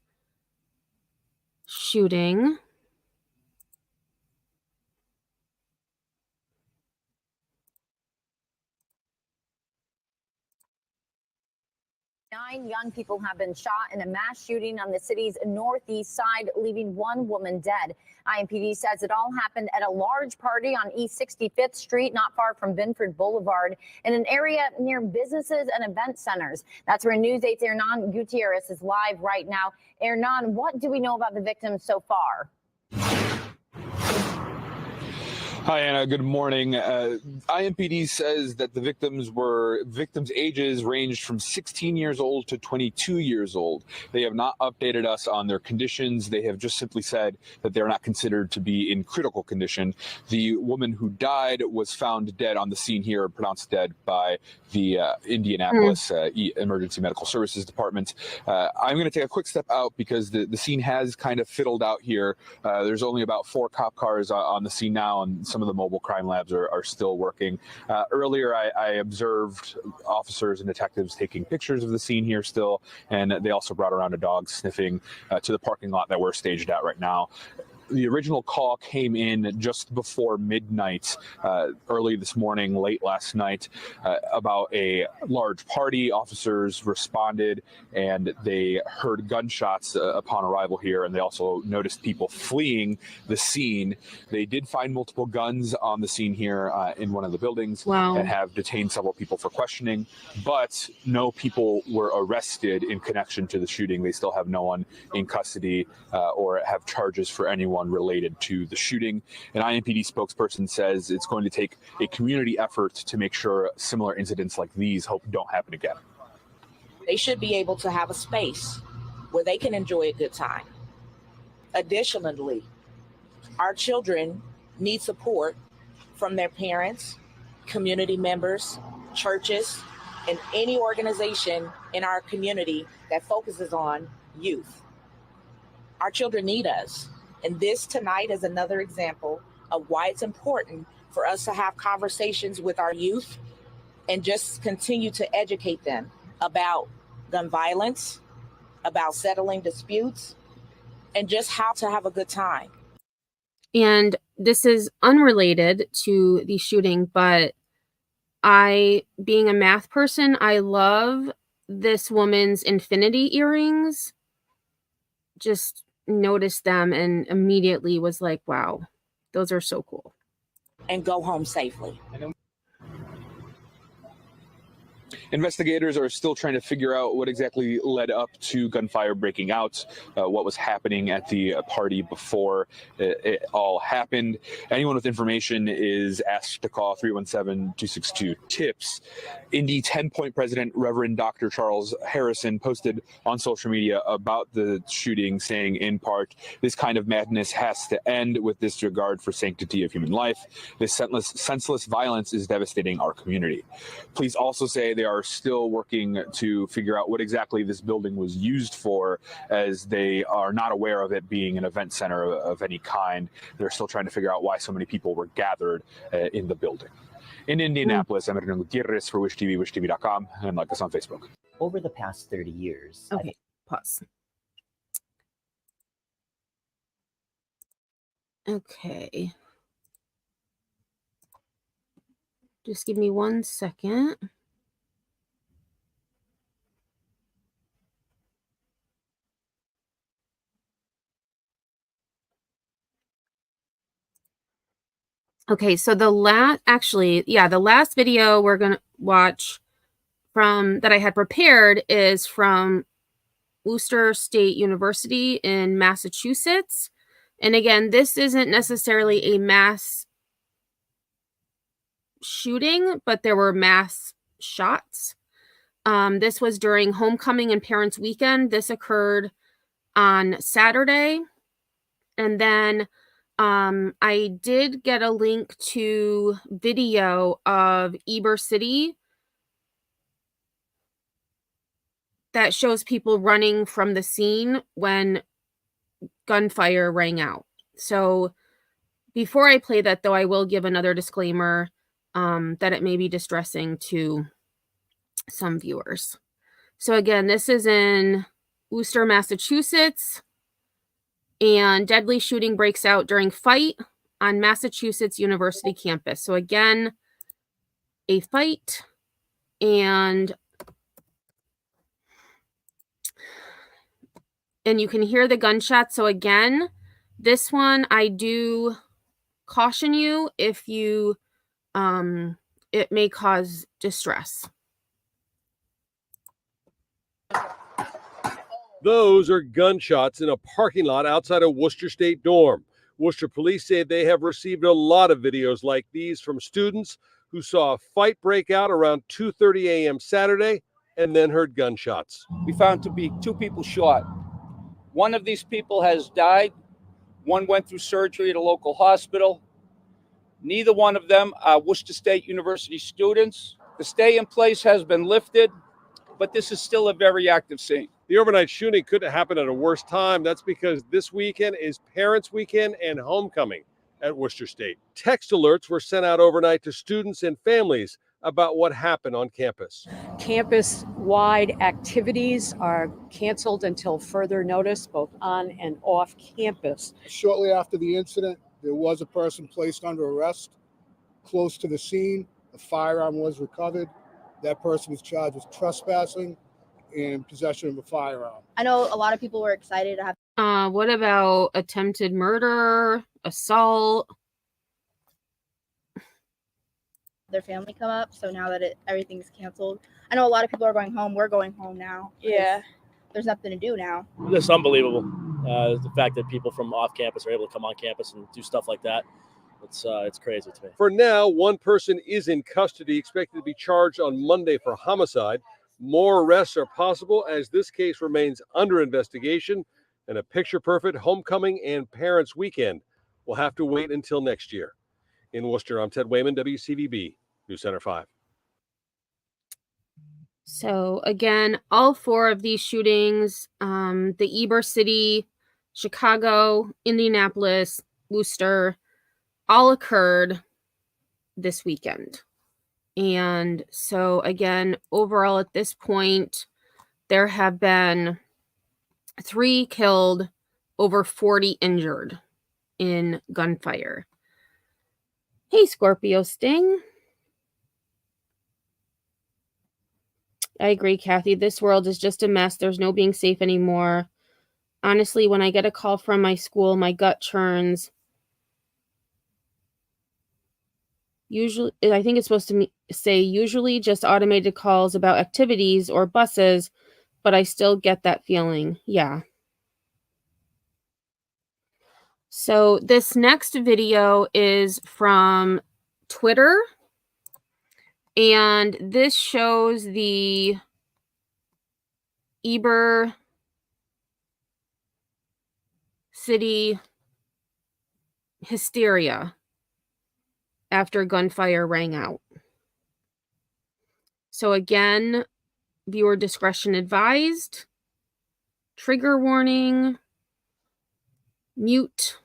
shooting. Nine young people have been shot in a mass shooting on the city's northeast side, leaving one woman dead. IMPD says it all happened at a large party on East 65th Street, not far from Binford Boulevard, in an area near businesses and event centers. That's where News 8's Hernan Gutierrez is live right now. Hernan, what do we know about the victims so far? Hi, Anna. Good morning. IMPD says that the victims' ages ranged from 16 years old to 22 years old. They have not updated us on their conditions. They have just simply said that they're not considered to be in critical condition. The woman who died was found dead on the scene here, pronounced dead by the Indianapolis Emergency Medical Services Department. I'm going to take a quick step out because the scene has kind of fiddled out here. There's only about 4 cop cars on the scene now, and some of the mobile crime labs are still working. Earlier, I observed officers and detectives taking pictures of the scene here still, and they also brought around a dog sniffing to the parking lot that we're staged at right now. The original call came in just before midnight, early this morning, late last night, about a large party. Officers responded and they heard gunshots upon arrival here, and they also noticed people fleeing the scene. They did find multiple guns on the scene here in one of the buildings. Wow. And have detained several people for questioning, but no people were arrested in connection to the shooting. They still have no one in custody or have charges for anyone related to the shooting. An IMPD spokesperson says it's going to take a community effort to make sure similar incidents like these don't happen again. They should be able to have a space where they can enjoy a good time. Additionally, our children need support from their parents, community members, churches, and any organization in our community that focuses on youth. Our children need us. And this tonight is another example of why it's important for us to have conversations with our youth and just continue to educate them about gun violence, about settling disputes, and just how to have a good time. And this is unrelated to the shooting, but being a math person, I love this woman's infinity earrings. Just noticed them and immediately was like, wow, those are so cool. And go home safely. Investigators are still trying to figure out what exactly led up to gunfire breaking out, what was happening at the party before it all happened. Anyone with information is asked to call 317-262-TIPS. Indy 10-point president, Reverend Dr. Charles Harrison, posted on social media about the shooting, saying, in part, "This kind of madness has to end with disregard for sanctity of human life. This senseless violence is devastating our community." Police also say they are still working to figure out what exactly this building was used for, as they are not aware of it being an event center of any kind. They're still trying to figure out why so many people were gathered in the building. In Indianapolis, I'm Hernan Gutierrez for Wish TV, wishtv.com, and like us on Facebook. Over the past 30 years. Okay, pause. Okay. Just give me 1 second. Okay, so the last video we're going to watch that I had prepared is from Worcester State University in Massachusetts. And again, this isn't necessarily a mass shooting, but there were mass shots. This was during homecoming and parents' weekend. This occurred on Saturday. And then I did get a link to video of Ybor City that shows people running from the scene when gunfire rang out. So before I play that, though, I will give another disclaimer that it may be distressing to some viewers. So again, this is in Worcester, Massachusetts, and deadly shooting breaks out during fight on Massachusetts University campus. So again, a fight, and you can hear the gunshots. So again, this one I do caution you if you it may cause distress. Those are gunshots in a parking lot outside a Worcester State dorm. Worcester police say they have received a lot of videos like these from students who saw a fight break out around 2:30 a.m. Saturday and then heard gunshots. We found to be 2 people shot. One of these people has died. One went through surgery at a local hospital. Neither one of them are Worcester State University students. The stay in place has been lifted, but this is still a very active scene. The overnight shooting couldn't happen at a worse time. That's because this weekend is Parents' Weekend and homecoming at Worcester State. Text alerts were sent out overnight to students and families about what happened on campus. Campus-wide activities are canceled until further notice, both on and off campus. Shortly after the incident, there was a person placed under arrest close to the scene. A firearm was recovered. That person was charged with trespassing and possession of a firearm. I know a lot of people were excited to have. What about attempted murder, assault? Their family come up, so now that everything's canceled, I know a lot of people are going home. We're going home now. Yeah, there's nothing to do now. It's unbelievable. The fact that people from off campus are able to come on campus and do stuff like that. It's crazy to me. For now, one person is in custody, expected to be charged on Monday for homicide. More arrests are possible as this case remains under investigation, and a picture-perfect homecoming and parents' weekend will have to wait until next year. In Worcester, I'm Ted Wayman, WCVB News Center 5. So again, all 4 of these shootings, the Ybor City, Chicago, Indianapolis, Worcester, all occurred this weekend. And so again, overall at this point, there have been 3 killed, over 40 injured in gunfire. Hey, Scorpio Sting. I agree, Kathy. This world is just a mess. There's no being safe anymore. Honestly, when I get a call from my school, my gut churns. Usually, I think it's supposed to say usually just automated calls about activities or buses, but I still get that feeling. Yeah. So this next video is from Twitter, and this shows the Ybor City hysteria after gunfire rang out. So again, viewer discretion advised, trigger warning, mute.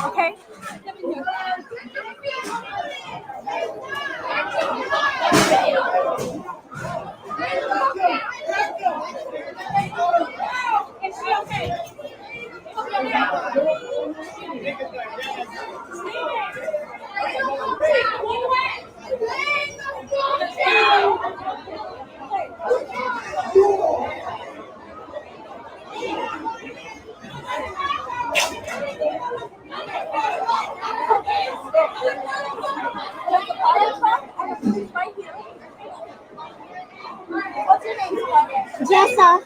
Okay. Jessa.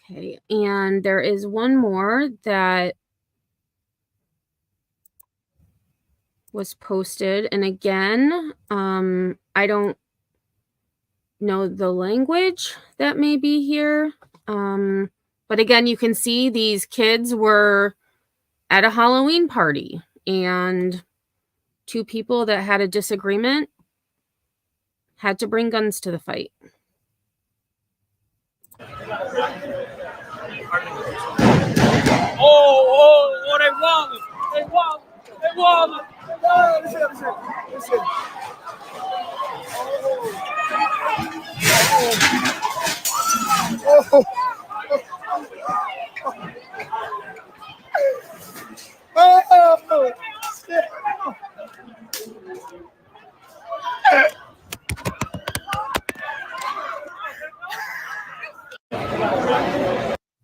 Okay, and there is one more that was posted, and again, I don't know the language that may be here, but again, you can see these kids were at a Halloween party, and two people that had a disagreement had to bring guns to the fight. Oh, they wallin'. They wallin'. They wallin'. Oh, listen. Oh, shit.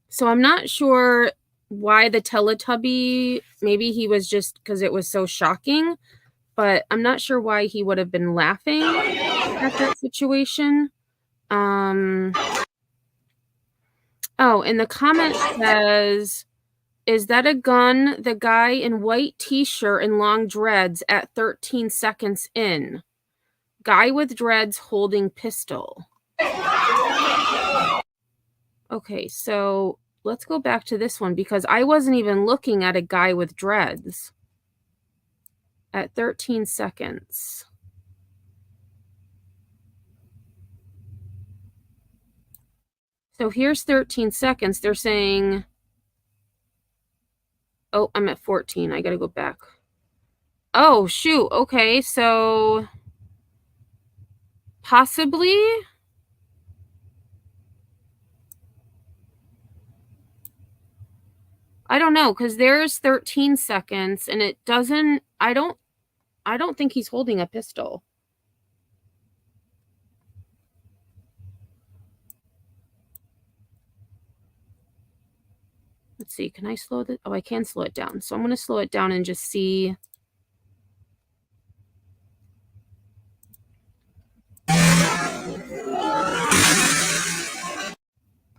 So I'm not sure why the Teletubby, maybe he was just because it was so shocking, but I'm not sure why he would have been laughing at that situation. Oh, and the comment says, is that a gun? The guy in white t-shirt and long dreads at 13 seconds in. Guy with dreads holding pistol. Okay, so let's go back to this one because I wasn't even looking at a guy with dreads at 13 seconds. So here's 13 seconds. They're saying, oh, I'm at 14. I got to go back. Oh, shoot. Okay, so possibly. I don't know, because there's 13 seconds and it doesn't, I don't think he's holding a pistol. Let's see, can I slow this? Oh, I can slow it down. So I'm going to slow it down and just see.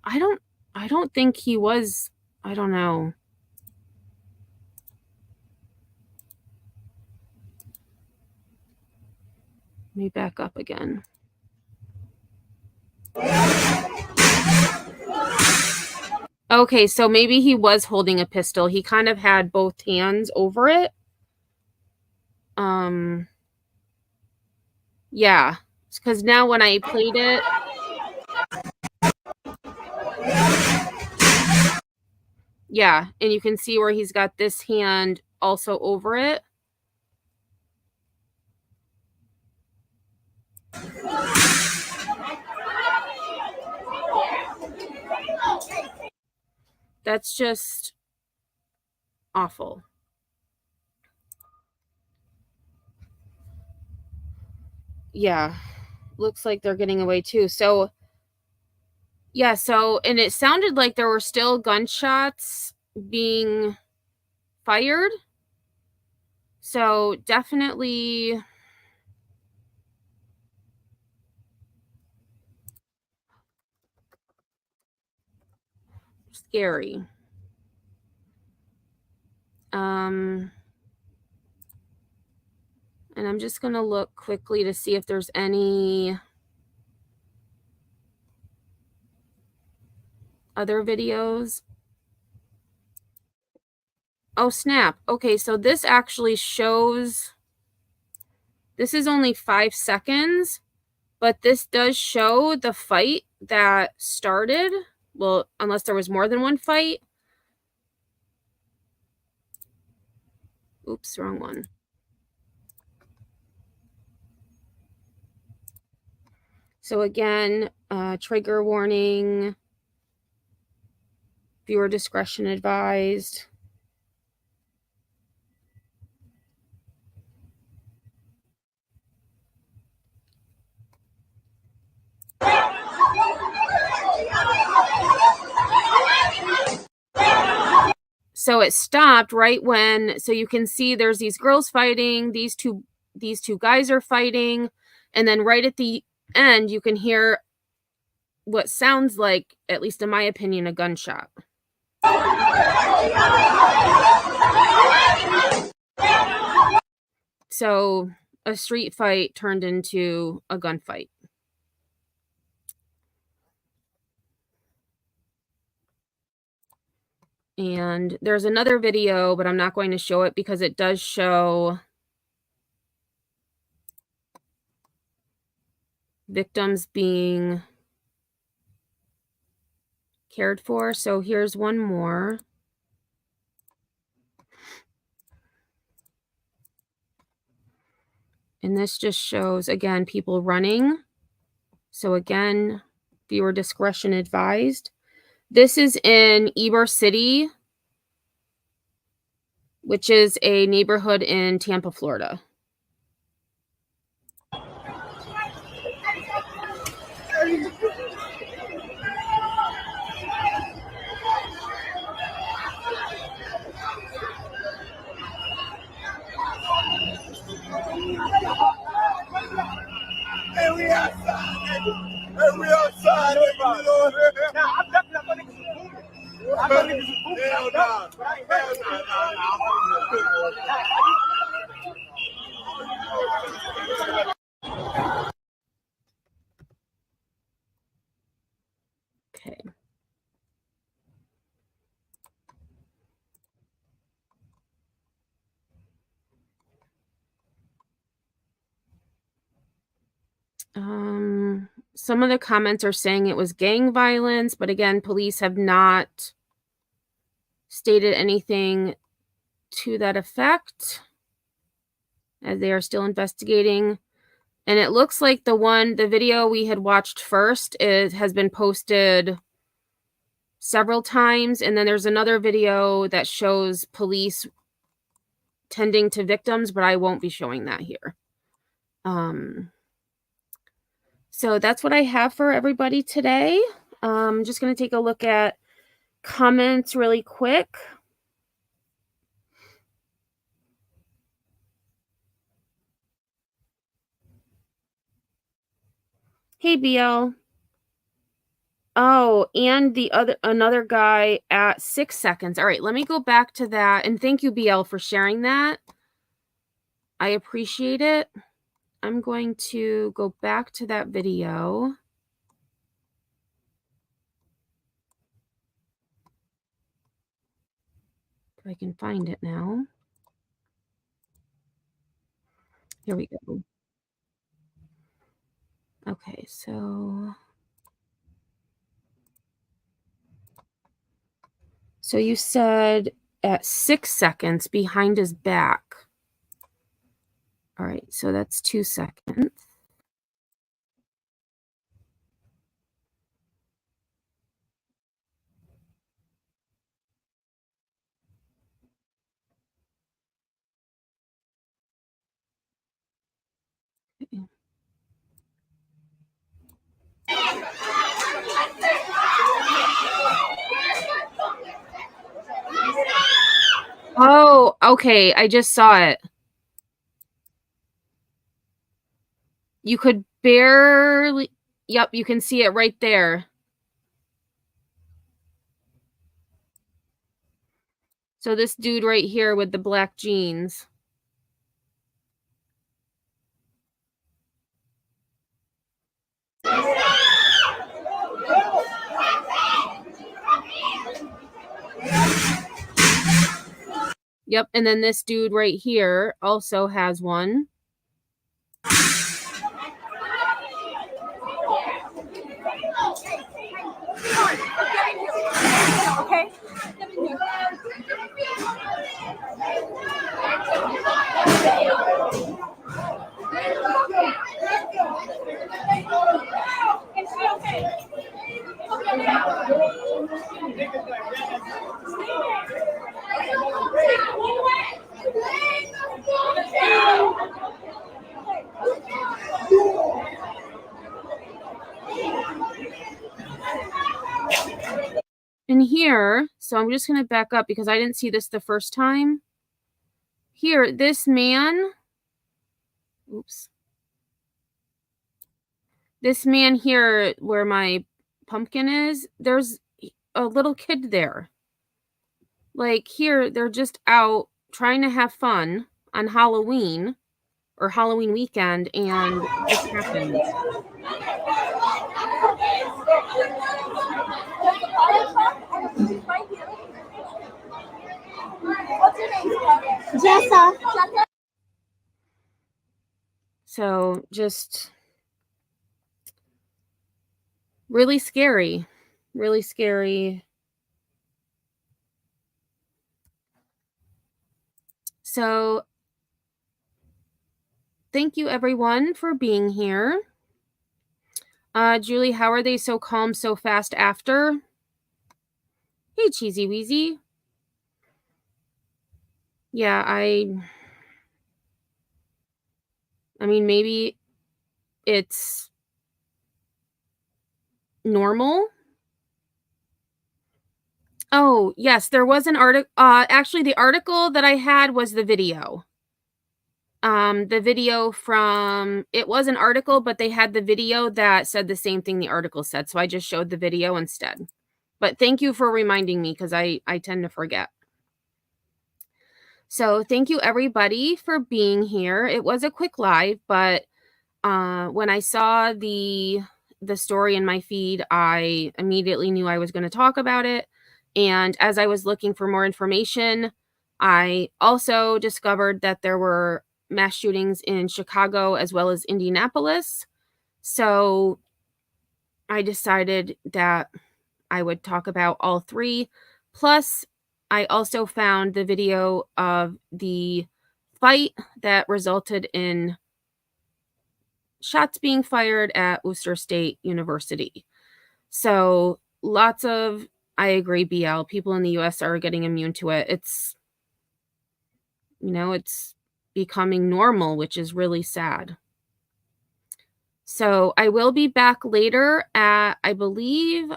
I don't think he was, I don't know. Let me back up again. Okay, so maybe he was holding a pistol. He kind of had both hands over it. Yeah, because now when I played it, yeah, and you can see where he's got this hand also over it. That's just awful. Yeah, looks like they're getting away too. So, yeah, so, and it sounded like there were still gunshots being fired. So, definitely scary. And I'm just going to look quickly to see if there's any other videos. Oh, snap. Okay, so this actually shows, this is only 5 seconds, but this does show the fight that started. Well, unless there was more than one fight. Oops, wrong one. So again, trigger warning, viewer discretion advised. So it stopped right when, so you can see there's these girls fighting, these two guys are fighting, and then right at the end you can hear what sounds like, at least in my opinion, a gunshot. So a street fight turned into a gunfight. And there's another video, but I'm not going to show it because it does show victims being cared for. So here's one more. And this just shows, again, people running. So again, viewer discretion advised. This is in Ybor City, which is a neighborhood in Tampa, Florida. And we outside. And we outside. Now, I'm definitely not going to get Hell no. Okay. Some of the comments are saying it was gang violence, but again, police have not stated anything to that effect, as they are still investigating. And it looks like the video we had watched first has been posted several times, and then there's another video that shows police tending to victims, but I won't be showing that here. So that's what I have for everybody today. I'm just going to take a look at comments really quick. Hey, BL. Oh, and another guy at 6 seconds. All right, let me go back to that. And thank you, BL, for sharing that. I appreciate it. I'm going to go back to that video. If I can find it now. Here we go. Okay, so you said at 6 seconds behind his back. All right, so that's 2 seconds. Okay. Oh, okay, I just saw it. You could barely, yep, you can see it right there. So this dude right here with the black jeans. Yep, and then this dude right here also has one. Okay. And here, so I'm just going to back up because I didn't see this the first time. Here, this man, oops. This man here, where my pumpkin is, there's a little kid there. Like here, they're just out trying to have fun on Halloween or Halloween weekend, and this happens. Jessa. So just really scary, really scary. So thank you everyone for being here. Julie, how are they so calm so fast after? Hey, Cheesy Weezy. Yeah, I mean, maybe it's normal. Oh, yes, there was an article. Actually, the article that I had was the video. The video from, it was an article, but they had the video that said the same thing the article said. So I just showed the video instead. But thank you for reminding me because I tend to forget. So thank you everybody for being here. It was a quick live, but when I saw the story in my feed, I immediately knew I was going to talk about it. And as I was looking for more information, I also discovered that there were mass shootings in Chicago as well as Indianapolis. So I decided that I would talk about all three. Plus, I also found the video of the fight that resulted in shots being fired at Worcester State University. So lots of, I agree, BL, people in the US are getting immune to it. It's, it's becoming normal, which is really sad. So I will be back later at, I believe,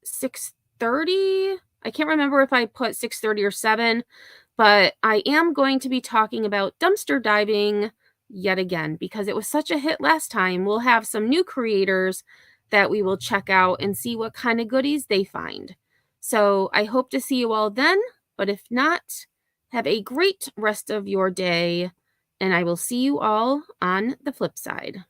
6:30. I can't remember if I put 6:30 or 7, but I am going to be talking about dumpster diving yet again because it was such a hit last time. We'll have some new creators that we will check out and see what kind of goodies they find. So I hope to see you all then, but if not, have a great rest of your day, and I will see you all on the flip side.